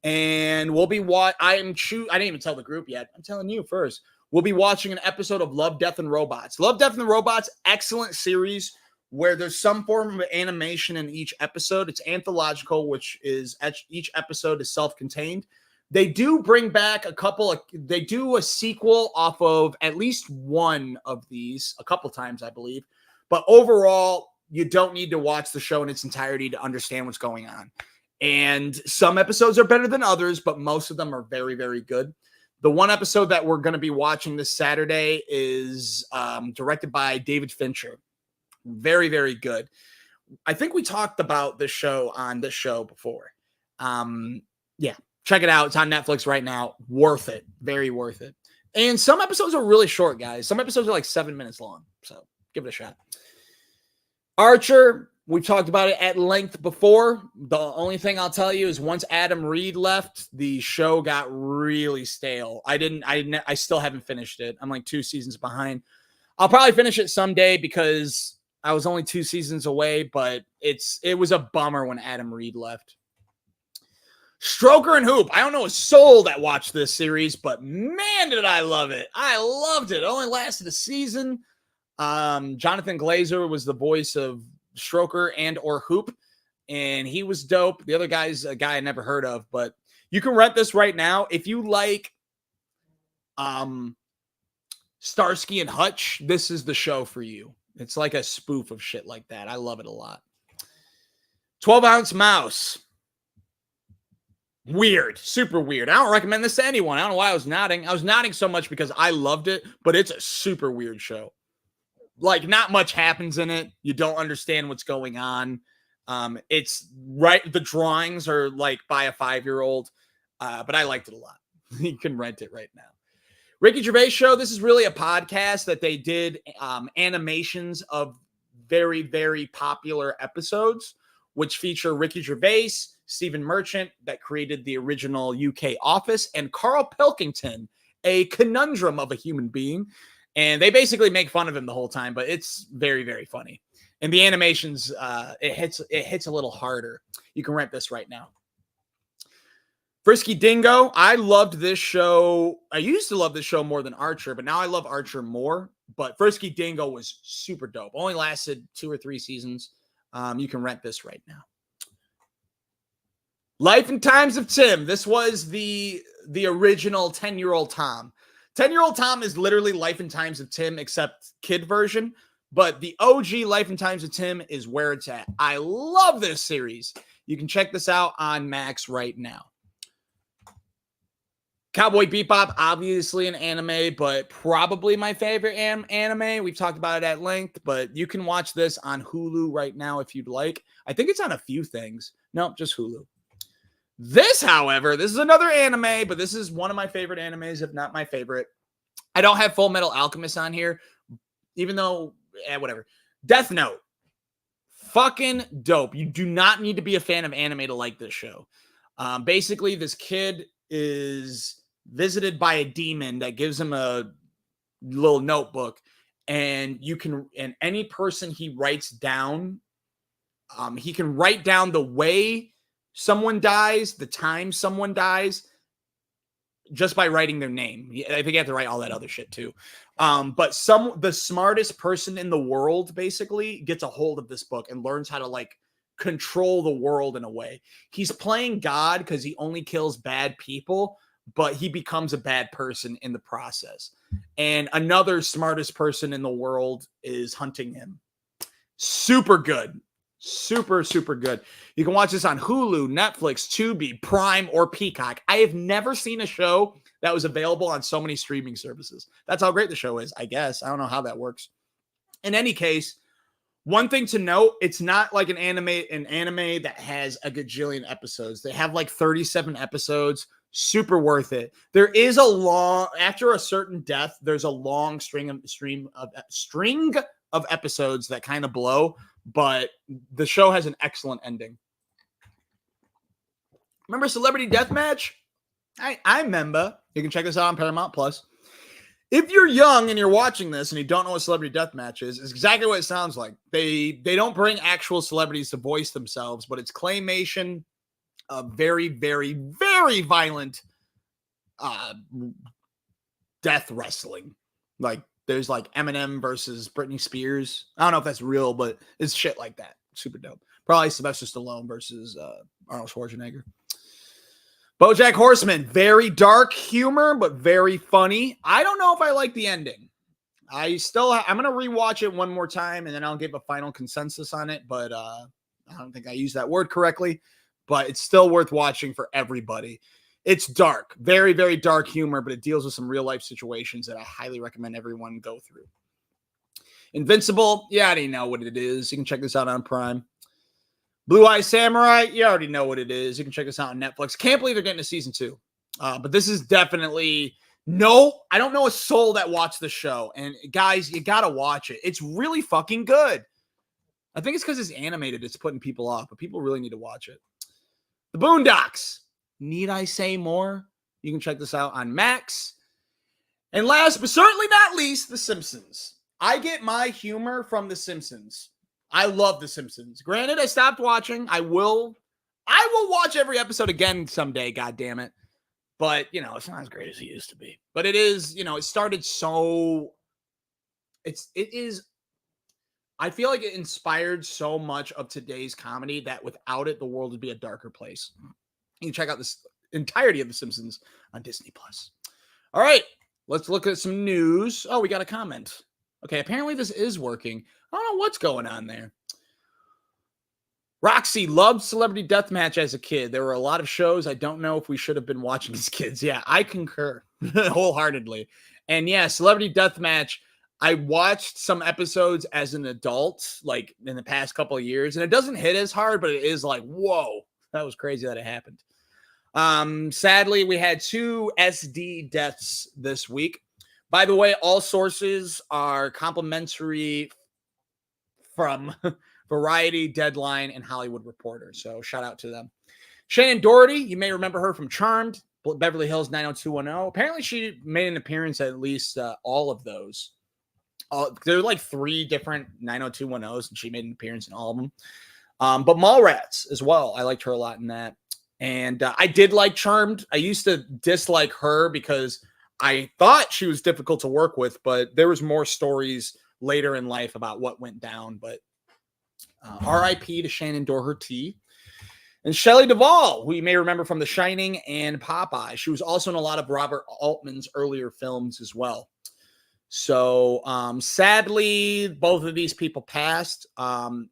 And we'll be I didn't even tell the group yet. I'm telling you first. We'll be watching an episode of Love, Death, and Robots. Love, Death, and Robots, excellent series where there's some form of animation in each episode. It's anthological, which is each episode is self-contained. They do bring back they do a sequel off of at least one of these a couple times, I believe. But overall, you don't need to watch the show in its entirety to understand what's going on. And some episodes are better than others, but most of them are very, very good. The one episode that we're going to be watching this Saturday is directed by David Fincher. Very, very good. I think we talked about this show on this show before. Yeah, check it out. It's on Netflix right now. Worth it. Very worth it. And some episodes are really short, guys. Some episodes are like 7 minutes long. So give it a shot. Archer. We've talked about it at length before. The only thing I'll tell you is once Adam Reed left, the show got really stale. I still haven't finished it. I'm like 2 seasons behind. I'll probably finish it someday because I was only 2 seasons away, but it was a bummer when Adam Reed left. Stroker and Hoop. I don't know a soul that watched this series, but man, did I love it. I loved it. It only lasted a season. Jonathan Glazer was the voice of Stroker and or Hoop, and he was dope. The other guy's a guy I never heard of, but you can rent this right now if you like Starsky and Hutch. This is the show for you. It's like a spoof of shit like that. I love it a lot. 12-Ounce Mouse. Weird, super weird. I don't recommend this to anyone. I don't know why I was nodding. I was nodding so much because I loved it, but it's a super weird show. Like, not much happens in it. You don't understand what's going on. It's right. The drawings are like by a 5-year-old, but I liked it a lot. You can rent it right now. Ricky Gervais Show. This is really a podcast that they did animations of very, very popular episodes, which feature Ricky Gervais, Stephen Merchant, that created the original UK Office, and Carl Pilkington, a conundrum of a human being. And they basically make fun of him the whole time, but it's very, very funny. And the animations, it hits a little harder. You can rent this right now. Frisky Dingo. I loved this show. I used to love this show more than Archer, but now I love Archer more. But Frisky Dingo was super dope. Only lasted 2 or 3 seasons. You can rent this right now. Life and Times of Tim. This was the original 10-year-old Tom. 10-year-old Tom is literally Life and Times of Tim, except kid version. But the OG Life and Times of Tim is where it's at. I love this series. You can check this out on Max right now. Cowboy Bebop, obviously an anime, but probably my favorite anime. We've talked about it at length, but you can watch this on Hulu right now if you'd like. I think it's on a few things. Nope, just Hulu. This, however, this is another anime, but this is one of my favorite animes, if not my favorite. I don't have Full Metal Alchemist on here, even though, whatever. Death Note. Fucking dope. You do not need to be a fan of anime to like this show. Basically, this kid is visited by a demon that gives him a little notebook, and any person he writes down, he can write down the way someone dies, the time someone dies, just by writing their name. I think you have to write all that other shit too. But the smartest person in the world basically gets a hold of this book and learns how to like control the world in a way. He's playing God because he only kills bad people, but he becomes a bad person in the process. And another smartest person in the world is hunting him. Super good. Super, super good. You can watch this on Hulu, Netflix, Tubi, Prime, or Peacock. I have never seen a show that was available on so many streaming services. That's how great the show is, I guess. I don't know how that works. In any case, one thing to note, it's not like an anime that has a gajillion episodes. They have like 37 episodes. Super worth it. There is after a certain death, there's a long string of episodes that kind of blow, but the show has an excellent ending. Remember Celebrity Deathmatch? I remember. You can check this out on Paramount Plus. If you're young and you're watching this and you don't know what Celebrity Deathmatch is, it's exactly what it sounds like. They don't bring actual celebrities to voice themselves, but it's claymation, very, very, very violent death wrestling. Like there's like Eminem versus Britney Spears. I don't know if that's real, but it's shit like that. Super dope. Probably Sylvester Stallone versus Arnold Schwarzenegger. BoJack Horseman, very dark humor, but very funny. I don't know if I like the ending. I'm going to rewatch it one more time, and then I'll give a final consensus on it, but I don't think I used that word correctly, but it's still worth watching for everybody. It's dark, very, very dark humor, but it deals with some real-life situations that I highly recommend everyone go through. Invincible, you already know what it is. You can check this out on Prime. Blue Eye Samurai, you already know what it is. You can check this out on Netflix. Can't believe they're getting a season 2. But this is definitely... No, I don't know a soul that watched the show. And guys, you got to watch it. It's really fucking good. I think it's because it's animated. It's putting people off. But people really need to watch it. The Boondocks. Need I say more? You can check this out on Max. And last but certainly not least, The Simpsons. I get my humor from The Simpsons. I love The Simpsons. Granted, I stopped watching. I will watch every episode again someday, God damn it. But, it's not as great as it used to be. But it is, it started so... It is... I feel like it inspired so much of today's comedy that without it, the world would be a darker place. You can check out this entirety of The Simpsons on Disney+. All right, let's look at some news. Oh, we got a comment. Okay, apparently this is working. I don't know what's going on there. Roxy loved Celebrity Deathmatch as a kid. There were a lot of shows I don't know if we should have been watching as kids. Yeah, I concur wholeheartedly. And yeah, Celebrity Deathmatch, I watched some episodes as an adult, like in the past couple of years, and it doesn't hit as hard, but it is like, whoa, that was crazy that it happened. Sadly, we had 2 SD deaths this week. By the way, all sources are complimentary from Variety, Deadline, and Hollywood Reporter. So shout out to them. Shannen Doherty, you may remember her from Charmed, Beverly Hills 90210. Apparently she made an appearance at least all of those. There are like 3 different 90210s, and she made an appearance in all of them. But Mallrats as well. I liked her a lot in that. And I did like Charmed. I used to dislike her because I thought she was difficult to work with, but there was more stories later in life about what went down. But R.I.P. to Shannen Doherty. And Shelley Duvall, who you may remember from The Shining and Popeye. She was also in a lot of Robert Altman's earlier films as well. So sadly, both of these people passed.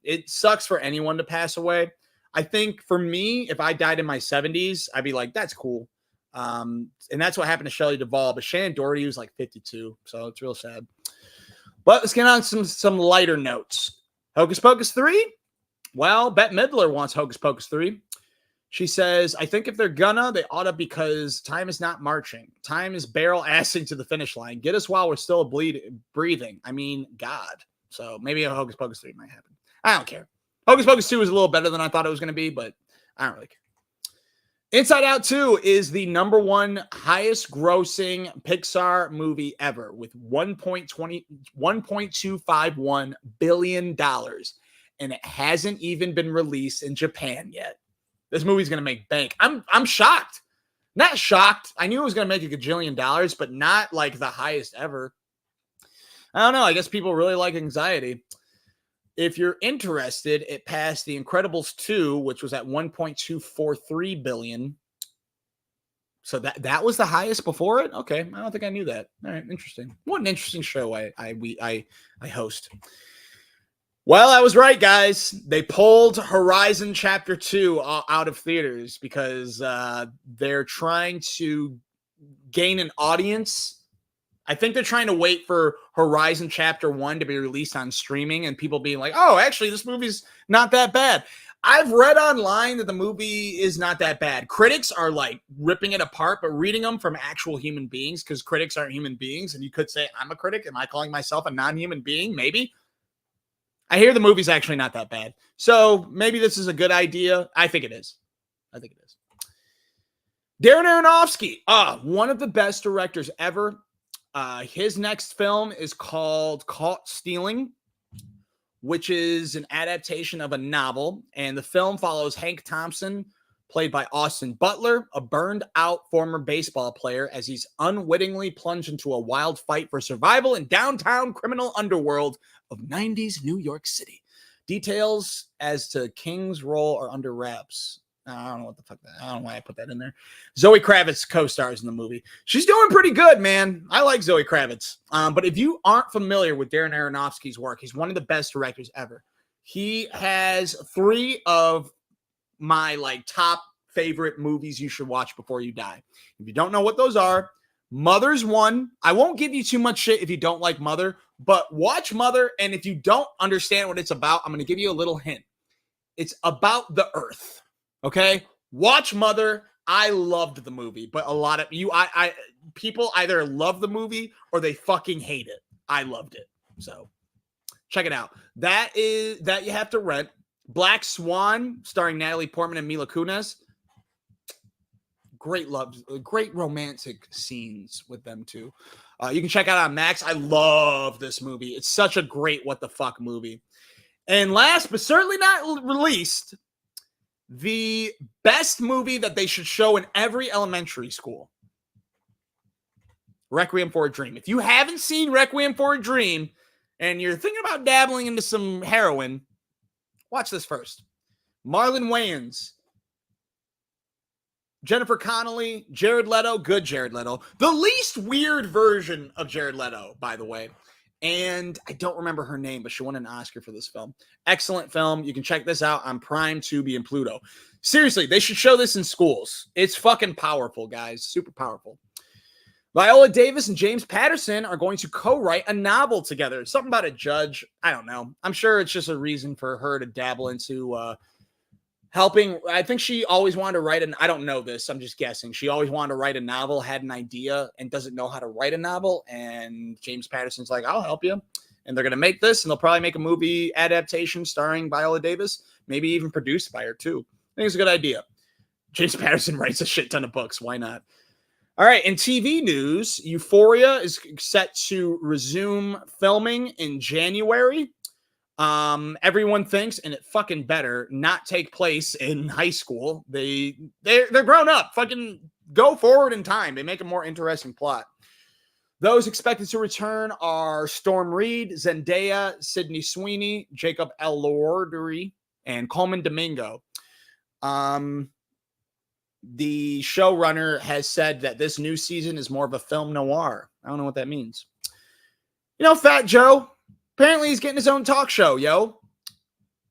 It sucks for anyone to pass away. I think for me, if I died in my 70s, I'd be like, that's cool. And that's what happened to Shelley Duvall. But Shannen Doherty was like 52, so it's real sad. But let's get on some lighter notes. Hocus Pocus 3? Well, Bette Midler wants Hocus Pocus 3. She says, I think if they're gonna, they oughta because time is not marching. Time is barrel-assing to the finish line. Get us while we're still breathing. I mean, God. So maybe a Hocus Pocus 3 might happen. I don't care. Hocus Pocus 2 was a little better than I thought it was going to be, but I don't really care. Inside Out 2 is the #1 highest grossing Pixar movie ever with $1.251 billion. And it hasn't even been released in Japan yet. This movie's going to make bank. I'm shocked. Not shocked. I knew it was going to make a gajillion dollars, but not like the highest ever. I don't know. I guess people really like Anxiety. If you're interested, it passed The Incredibles 2, which was at 1.243 billion. So that was the highest before it? Okay. I don't think I knew that. All right. Interesting. What an interesting show I host. Well, I was right, guys. They pulled Horizon Chapter 2 out of theaters because they're trying to gain an audience. I think they're trying to wait for Horizon Chapter 1 to be released on streaming and people being like, oh, actually, this movie's not that bad. I've read online that the movie is not that bad. Critics are like ripping it apart, but reading them from actual human beings, because critics aren't human beings. And you could say, I'm a critic. Am I calling myself a non-human being? Maybe. I hear the movie's actually not that bad. So maybe this is a good idea. I think it is. Darren Aronofsky, one of the best directors ever. His next film is called Caught Stealing, which is an adaptation of a novel. And the film follows Hank Thompson, played by Austin Butler, a burned-out former baseball player, as he's unwittingly plunged into a wild fight for survival in downtown criminal underworld of 90s New York City. Details as to King's role are under wraps. I don't know what the fuck I don't know why I put that in there. Zoe Kravitz co-stars in the movie. She's doing pretty good, man. I like Zoe Kravitz. But if you aren't familiar with Darren Aronofsky's work, he's one of the best directors ever. He has 3 of my top favorite movies you should watch before you die. If you don't know what those are, Mother's one. I won't give you too much shit if you don't like Mother, but watch Mother, and if you don't understand what it's about, I'm going to give you a little hint. It's about the earth. Okay? Watch Mother. I loved the movie, but a lot of people either love the movie or they fucking hate it. I loved it. So check it out. That you have to rent. Black Swan, starring Natalie Portman and Mila Kunis. Great romantic scenes with them too. You can check out on Max. I love this movie. It's such a great what the fuck movie. And last but certainly not least, the best movie that they should show in every elementary school. Requiem for a Dream. If you haven't seen Requiem for a Dream and you're thinking about dabbling into some heroin, watch this first. Marlon Wayans, Jennifer Connelly, Jared Leto, good Jared Leto. The least weird version of Jared Leto, by the way. And I don't remember her name, but she won an Oscar for this film. Excellent film. You can check this out on Prime, Tubi, and Pluto. Seriously, they should show this in schools. It's fucking powerful, guys. Super powerful. Viola Davis and James Patterson are going to co-write a novel together. Something about a judge. I don't know. I'm sure it's just a reason for her to dabble into helping. I think she always wanted to write I don't know this. I'm just guessing. She always wanted to write a novel, had an idea, and doesn't know how to write a novel. And James Patterson's like, I'll help you. And they're going to make this, and they'll probably make a movie adaptation starring Viola Davis, maybe even produced by her too. I think it's a good idea. James Patterson writes a shit ton of books. Why not? All right, in TV news, Euphoria is set to resume filming in January. Everyone thinks, and it fucking better not take place in high school. They're grown up. Fucking go forward in time. They make a more interesting plot. Those expected to return are Storm Reed, Zendaya, Sydney Sweeney, Jacob Elordi, and Coleman Domingo. The showrunner has said that this new season is more of a film noir. I don't know what that means. You know, Fat Joe, apparently he's getting his own talk show, yo.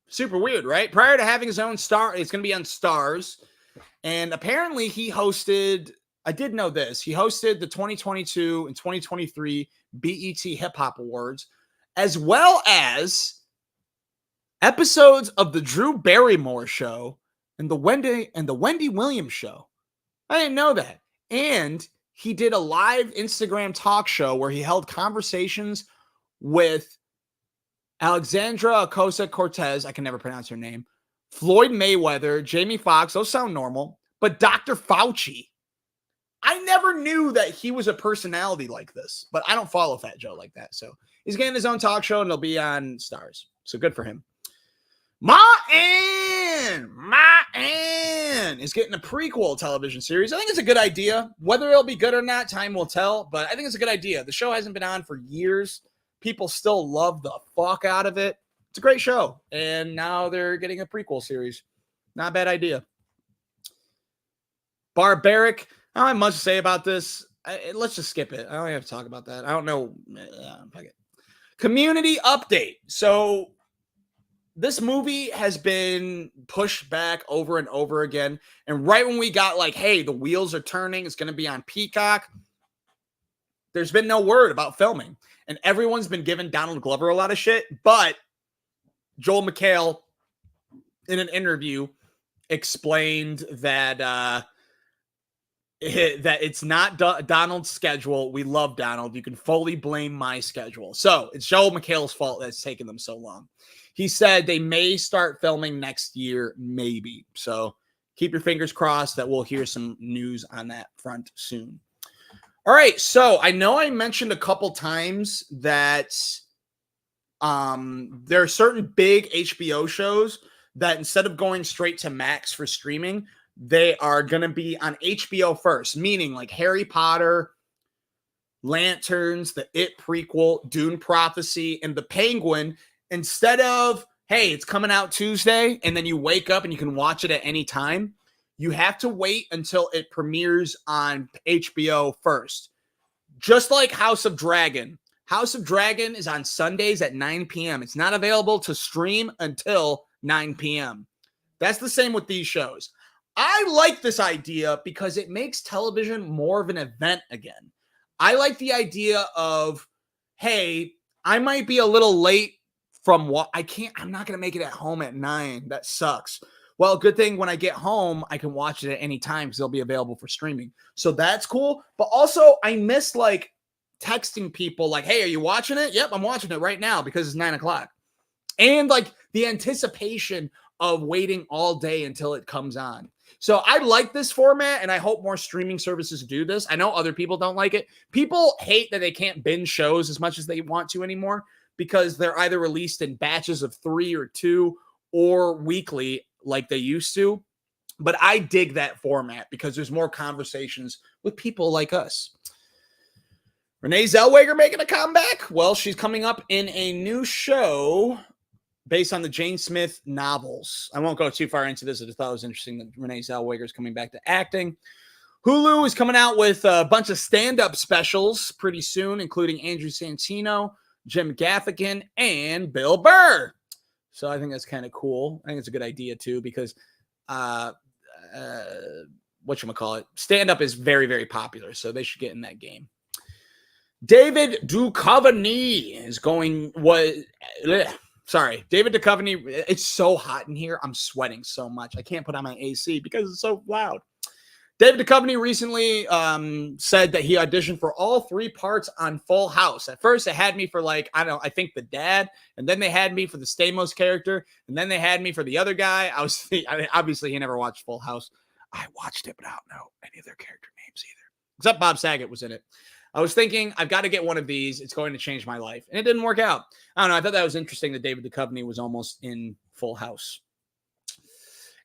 Super weird, right? Prior to having his own star, it's going to be on Stars. And apparently he hosted, I did know this, he hosted the 2022 and 2023 BET Hip Hop Awards, as well as episodes of the Drew Barrymore Show and the Wendy Williams Show. I didn't know that. And he did a live Instagram talk show where he held conversations with Alexandra Ocasio-Cortez, I can never pronounce her name, Floyd Mayweather, Jamie Foxx, those sound normal, but Dr. Fauci. I never knew that he was a personality like this, but I don't follow Fat Joe like that. So he's getting his own talk show and it'll be on Stars. So good for him. is getting a prequel television series. I think it's a good idea. Whether it'll be good or not, time will tell, but I think it's a good idea. The show hasn't been on for years. People still love the fuck out of it. It's a great show, and now they're getting a prequel series. Not a bad idea. Barbaric. I don't have much to say about this. Let's just skip it. I don't have to talk about that. I don't know. Fuck it. Community update. So this movie has been pushed back over and over again. And right when we got like, hey, the wheels are turning, it's going to be on Peacock, there's been no word about filming. And everyone's been giving Donald Glover a lot of shit. But Joel McHale, in an interview, explained that that it's not Donald's schedule. We love Donald. You can fully blame my schedule. So it's Joel McHale's fault that's taken them so long. He said they may start filming next year, maybe. So keep your fingers crossed that we'll hear some news on that front soon. All right. So I know I mentioned a couple times that there are certain big HBO shows that instead of going straight to Max for streaming, they are going to be on HBO first, meaning like Harry Potter, Lanterns, the It prequel, Dune Prophecy, and The Penguin. Instead of, hey, it's coming out Tuesday, and then you wake up and you can watch it at any time, you have to wait until it premieres on HBO first. Just like House of Dragon. House of Dragon is on Sundays at 9 p.m. It's not available to stream until 9 p.m. That's the same with these shows. I like this idea because it makes television more of an event again. I like the idea of, hey, I might be a little late from what I'm not going to make it at home at 9. That sucks. Well, good thing when I get home, I can watch it at any time because they'll be available for streaming. So that's cool. But also I miss like texting people like, hey, are you watching it? Yep, I'm watching it right now because it's 9 o'clock. And like the anticipation of waiting all day until it comes on. So I like this format, and I hope more streaming services do this. I know other people don't like it. People hate that they can't binge shows as much as they want to anymore because they're either released in batches of 3 or 2 or weekly like they used to. But I dig that format because there's more conversations with people like us. Renee Zellweger making a comeback? Well, she's coming up in a new show based on the Jane Smith novels. I won't go too far into this. I just thought it was interesting that Renee Zellweger is coming back to acting. Hulu is coming out with a bunch of stand-up specials pretty soon, including Andrew Santino, Jim Gaffigan, and Bill Burr. So I think that's kind of cool. I think it's a good idea, too, because whatchamacallit, stand-up is very, very popular, so they should get in that game. David Duchovny is going... David Duchovny. It's so hot in here. I'm sweating so much. I can't put on my AC because it's so loud. David Duchovny recently said that he auditioned for all 3 parts on Full House. At first, it had me for like, I don't know, I think the dad. And then they had me for the Stamos character. And then they had me for the other guy. Obviously, he never watched Full House. I watched it, but I don't know any of their character names either. Except Bob Saget was in it. I was thinking, I've got to get one of these. It's going to change my life. And it didn't work out. I don't know. I thought that was interesting that David Duchovny was almost in Full House.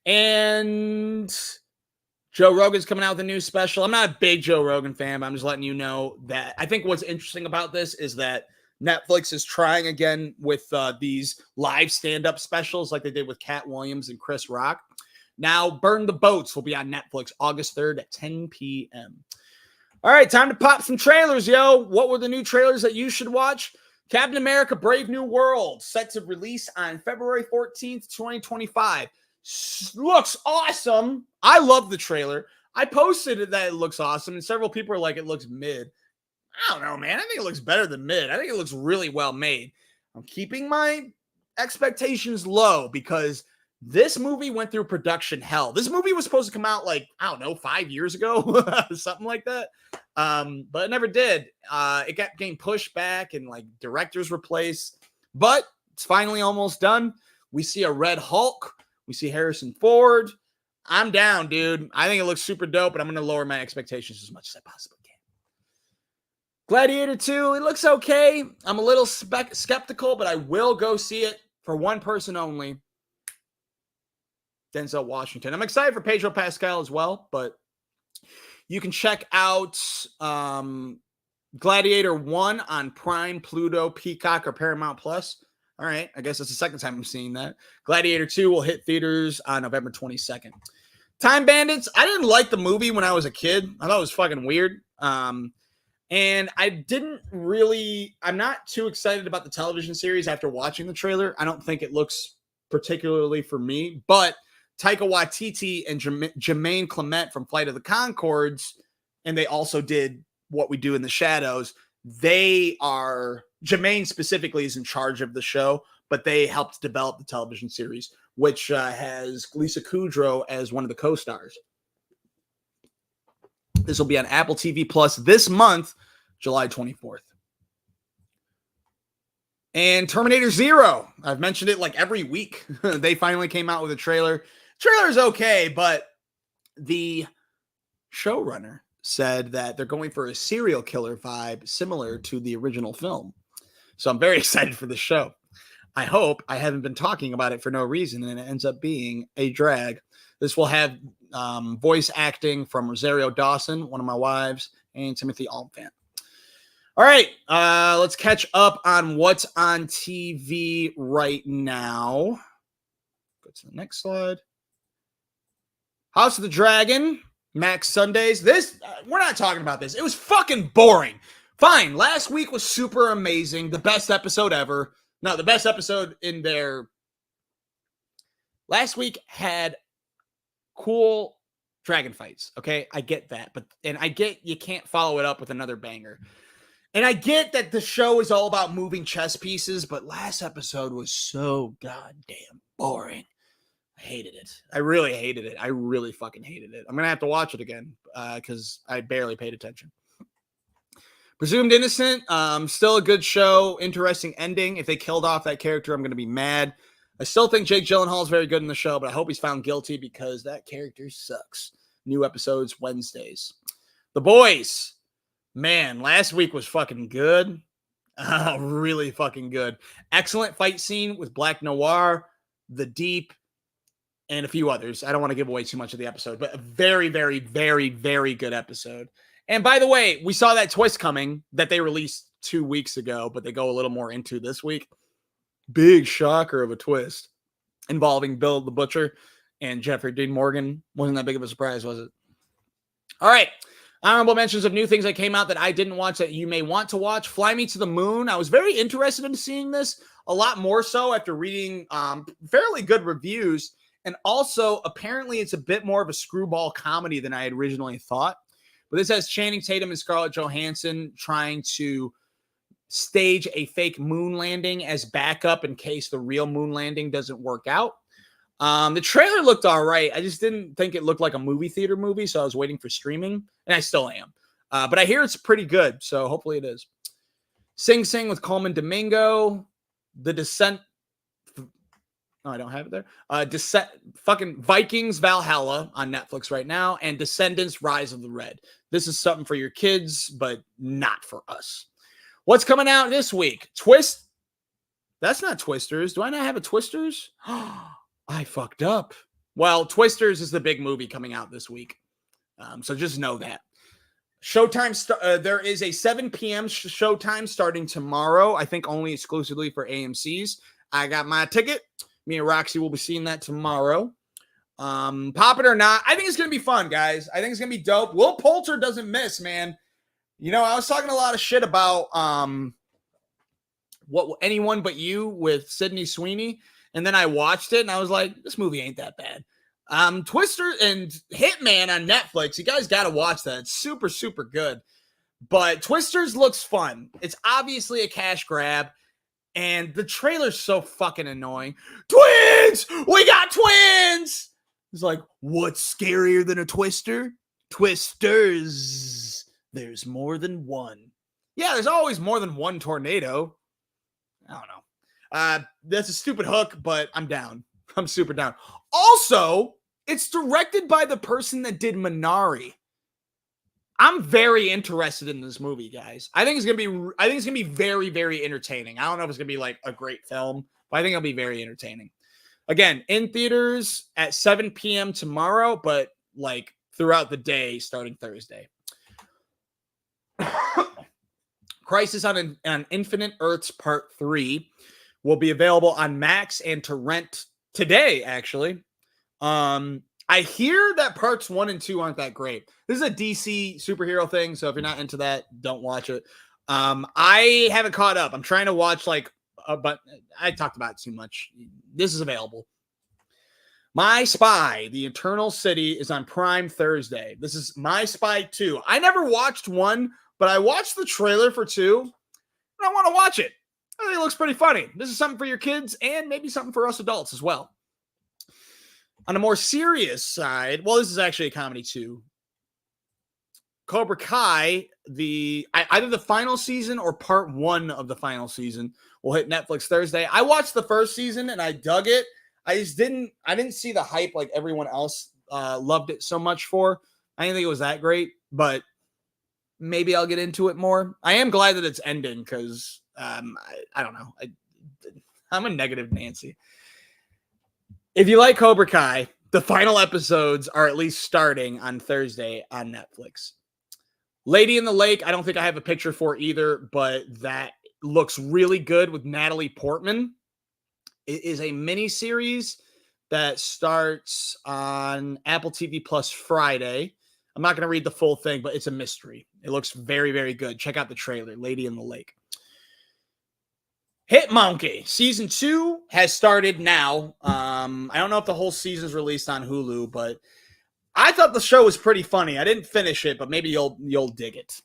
And Joe Rogan's coming out with a new special. I'm not a big Joe Rogan fan, but I'm just letting you know that I think what's interesting about this is that Netflix is trying again with these live stand-up specials like they did with Cat Williams and Chris Rock. Now, Burn the Boats will be on Netflix August 3rd at 10 p.m. All right, time to pop some trailers, yo. What were the new trailers that you should watch? Captain America Brave New World, set to release on February 14th, 2025. Looks awesome. I love the trailer. I posted that it looks awesome, and several people are like, it looks mid. I don't know, man. I think it looks better than mid. I think it looks really well made. I'm keeping my expectations low because this movie went through production hell. This movie was supposed to come out like, I don't know, 5 years ago, something like that. But it never did. It got getting pushed back and like directors replaced, but it's finally almost done. We see a Red Hulk. We see Harrison Ford. I'm down, dude. I think it looks super dope, but I'm going to lower my expectations as much as I possibly can. Gladiator 2, it looks okay. I'm a little skeptical, but I will go see it for one person only. Denzel Washington. I'm excited for Pedro Pascal as well, but you can check out Gladiator 1 on Prime, Pluto, Peacock, or Paramount Plus. All right, I guess that's the second time I'm seeing that. Gladiator 2 will hit theaters on November 22nd. Time Bandits, I didn't like the movie when I was a kid. I thought it was fucking weird. And I'm not too excited about the television series after watching the trailer. I don't think it looks particularly for me, but Taika Waititi and Jermaine Clement from Flight of the Conchords, and they also did What We Do in the Shadows. Jermaine specifically is in charge of the show, but they helped develop the television series, which has Lisa Kudrow as one of the co-stars. This will be on Apple TV Plus this month, July 24th. And Terminator Zero. I've mentioned it like every week. They finally came out with a trailer. Trailer's okay, but the showrunner said that they're going for a serial killer vibe similar to the original film. So I'm very excited for the show. I hope I haven't been talking about it for no reason and it ends up being a drag. This will have voice acting from Rosario Dawson, one of my wives, and Timothy Olyphant. All right, let's catch up on what's on TV right now. Go to the next slide. House of the Dragon, Max Sundays. We're not talking about this. It was fucking boring. Fine, last week was super amazing. The best episode ever. No, the best episode in there. Last week had cool dragon fights. Okay, I get that, and I get you can't follow it up with another banger, and I get that the show is all about moving chess pieces. But last episode was so goddamn boring. I hated it. I really hated it. I really fucking hated it. I'm gonna have to watch it again because I barely paid attention. Presumed Innocent, still a good show. Interesting ending. If they killed off that character, I'm going to be mad. I still think Jake Gyllenhaal is very good in the show, but I hope he's found guilty because that character sucks. New episodes Wednesdays. The Boys. Man, last week was fucking good. Really fucking good. Excellent fight scene with Black Noir, The Deep, and a few others. I don't want to give away too much of the episode, but a very, very, very, very good episode. And by the way, we saw that twist coming that they released 2 weeks ago, but they go a little more into this week. Big shocker of a twist involving Bill the Butcher and Jeffrey Dean Morgan. Wasn't that big of a surprise, was it? All right. Honorable mentions of new things that came out that I didn't watch that you may want to watch. Fly Me to the Moon. I was very interested in seeing this, a lot more so after reading fairly good reviews. And also, apparently, it's a bit more of a screwball comedy than I had originally thought. But this has Channing Tatum and Scarlett Johansson trying to stage a fake moon landing as backup in case the real moon landing doesn't work out. The trailer looked all right. I just didn't think it looked like a movie theater movie, so I was waiting for streaming, and I still am. But I hear it's pretty good, so hopefully it is. Sing Sing with Coleman Domingo. The Descent. Oh, I don't have it there. Fucking Vikings Valhalla on Netflix right now, and Descendants Rise of the Red. This is something for your kids, but not for us. What's coming out this week? Twist. That's not Twisters. Do I not have a Twisters? I fucked up. Well, Twisters is the big movie coming out this week. So just know that. Showtime. There is a 7 p.m. showtime starting tomorrow. I think only exclusively for AMC's. I got my ticket. Me and Roxy will be seeing that tomorrow. Pop it or not, I think it's going to be fun, guys. I think it's going to be dope. Will Poulter doesn't miss, man. You know, I was talking a lot of shit about what Anyone But You with Sydney Sweeney, and then I watched it, and I was like, this movie ain't that bad. Twister and Hitman on Netflix, you guys got to watch that. It's super, super good. But Twisters looks fun. It's obviously a cash grab. And the trailer's so fucking annoying. Twins! We got twins! It's like, what's scarier than a twister? Twisters. There's more than one. Yeah, there's always more than one tornado. I don't know. That's a stupid hook, but I'm down. I'm super down. Also, it's directed by the person that did Minari. I'm very interested in this movie, guys. I think it's gonna be very, very entertaining. I don't know if it's gonna be like a great film, but I think it'll be very entertaining. Again, in theaters at 7 p.m. tomorrow, but like throughout the day starting Thursday. Crisis on Infinite Earths Part 3 will be available on Max and to rent today, actually. I hear that parts 1 and 2 aren't that great. This is a DC superhero thing, so if you're not into that, don't watch it. I haven't caught up. I'm trying to watch but I talked about it too much. This is available. My Spy, The Eternal City, is on Prime Thursday. This is My Spy 2. I never watched 1, but I watched the trailer for 2, and I want to watch it. I think it looks pretty funny. This is something for your kids and maybe something for us adults as well. On a more serious side, well, this is actually a comedy too. Cobra Kai, either the final season or part 1 of the final season will hit Netflix Thursday. I watched the first season and I dug it. I didn't see the hype like everyone else loved it so much for. I didn't think it was that great, but maybe I'll get into it more. I am glad that it's ending because I don't know. I'm a negative Nancy. If you like Cobra Kai, the final episodes are at least starting on Thursday on Netflix. Lady in the Lake, I don't think I have a picture for either, but that looks really good with Natalie Portman. It is a mini series that starts on Apple TV Plus Friday. I'm not going to read the full thing, but it's a mystery. It looks very, very good. Check out the trailer, Lady in the Lake. Hit Monkey season 2 has started now. I don't know if the whole season's released on Hulu, but I thought the show was pretty funny. I didn't finish it, but maybe you'll dig it.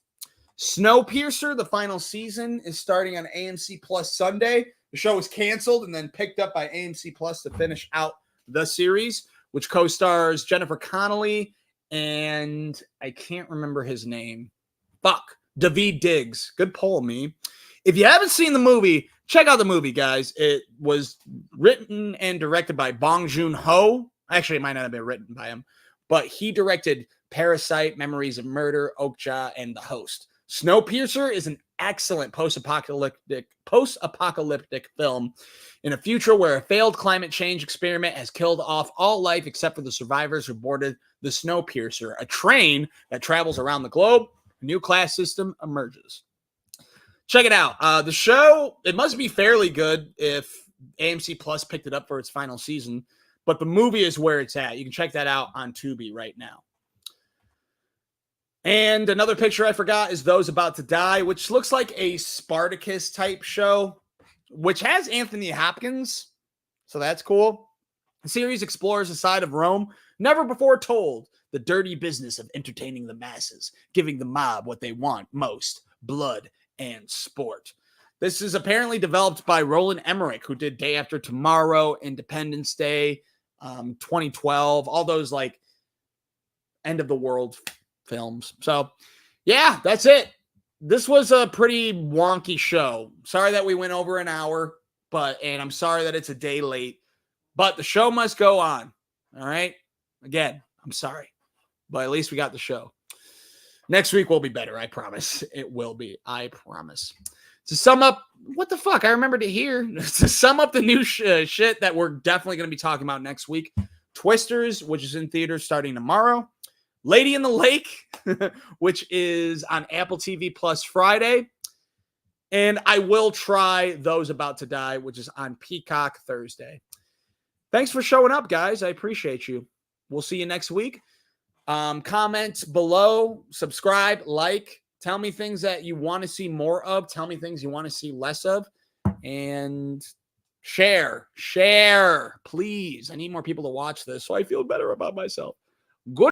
Snowpiercer, the final season, is starting on AMC Plus Sunday. The show was canceled and then picked up by AMC Plus to finish out the series, which co-stars Jennifer Connelly and I can't remember his name. Daveed Diggs. Good poll, me. If you haven't seen the movie, check out the movie, guys. It was written and directed by Bong Joon-ho. Actually, it might not have been written by him, but he directed Parasite, Memories of Murder, Okja, and The Host. Snowpiercer is an excellent post-apocalyptic film in a future where a failed climate change experiment has killed off all life except for the survivors who boarded the Snowpiercer, a train that travels around the globe. A new class system emerges. Check it out. The show, it must be fairly good if AMC Plus picked it up for its final season, but the movie is where it's at. You can check that out on Tubi right now. And another picture I forgot is Those About to Die, which looks like a Spartacus type show, which has Anthony Hopkins. So that's cool. The series explores a side of Rome never before told, the dirty business of entertaining the masses, giving the mob what they want most, blood and sport. This is apparently developed by Roland Emmerich, who did Day After Tomorrow, Independence Day, 2012, all those like end of the world films. So yeah, that's it. This was a pretty wonky show. Sorry that we went over an hour, and I'm sorry that it's a day late, but the show must go on. All right. Again, I'm sorry, but at least we got the show. Next week will be better. I promise. It will be. I promise. To sum up, what the fuck? I remembered it here. To sum up the new shit that we're definitely going to be talking about next week. Twisters, which is in theaters starting tomorrow. Lady in the Lake, which is on Apple TV Plus Friday. And I will try Those About to Die, which is on Peacock Thursday. Thanks for showing up, guys. I appreciate you. We'll see you next week. Comment below, subscribe, like, tell me things that you want to see more of. Tell me things you want to see less of. And share, please. I need more people to watch this so I feel better about myself. Good.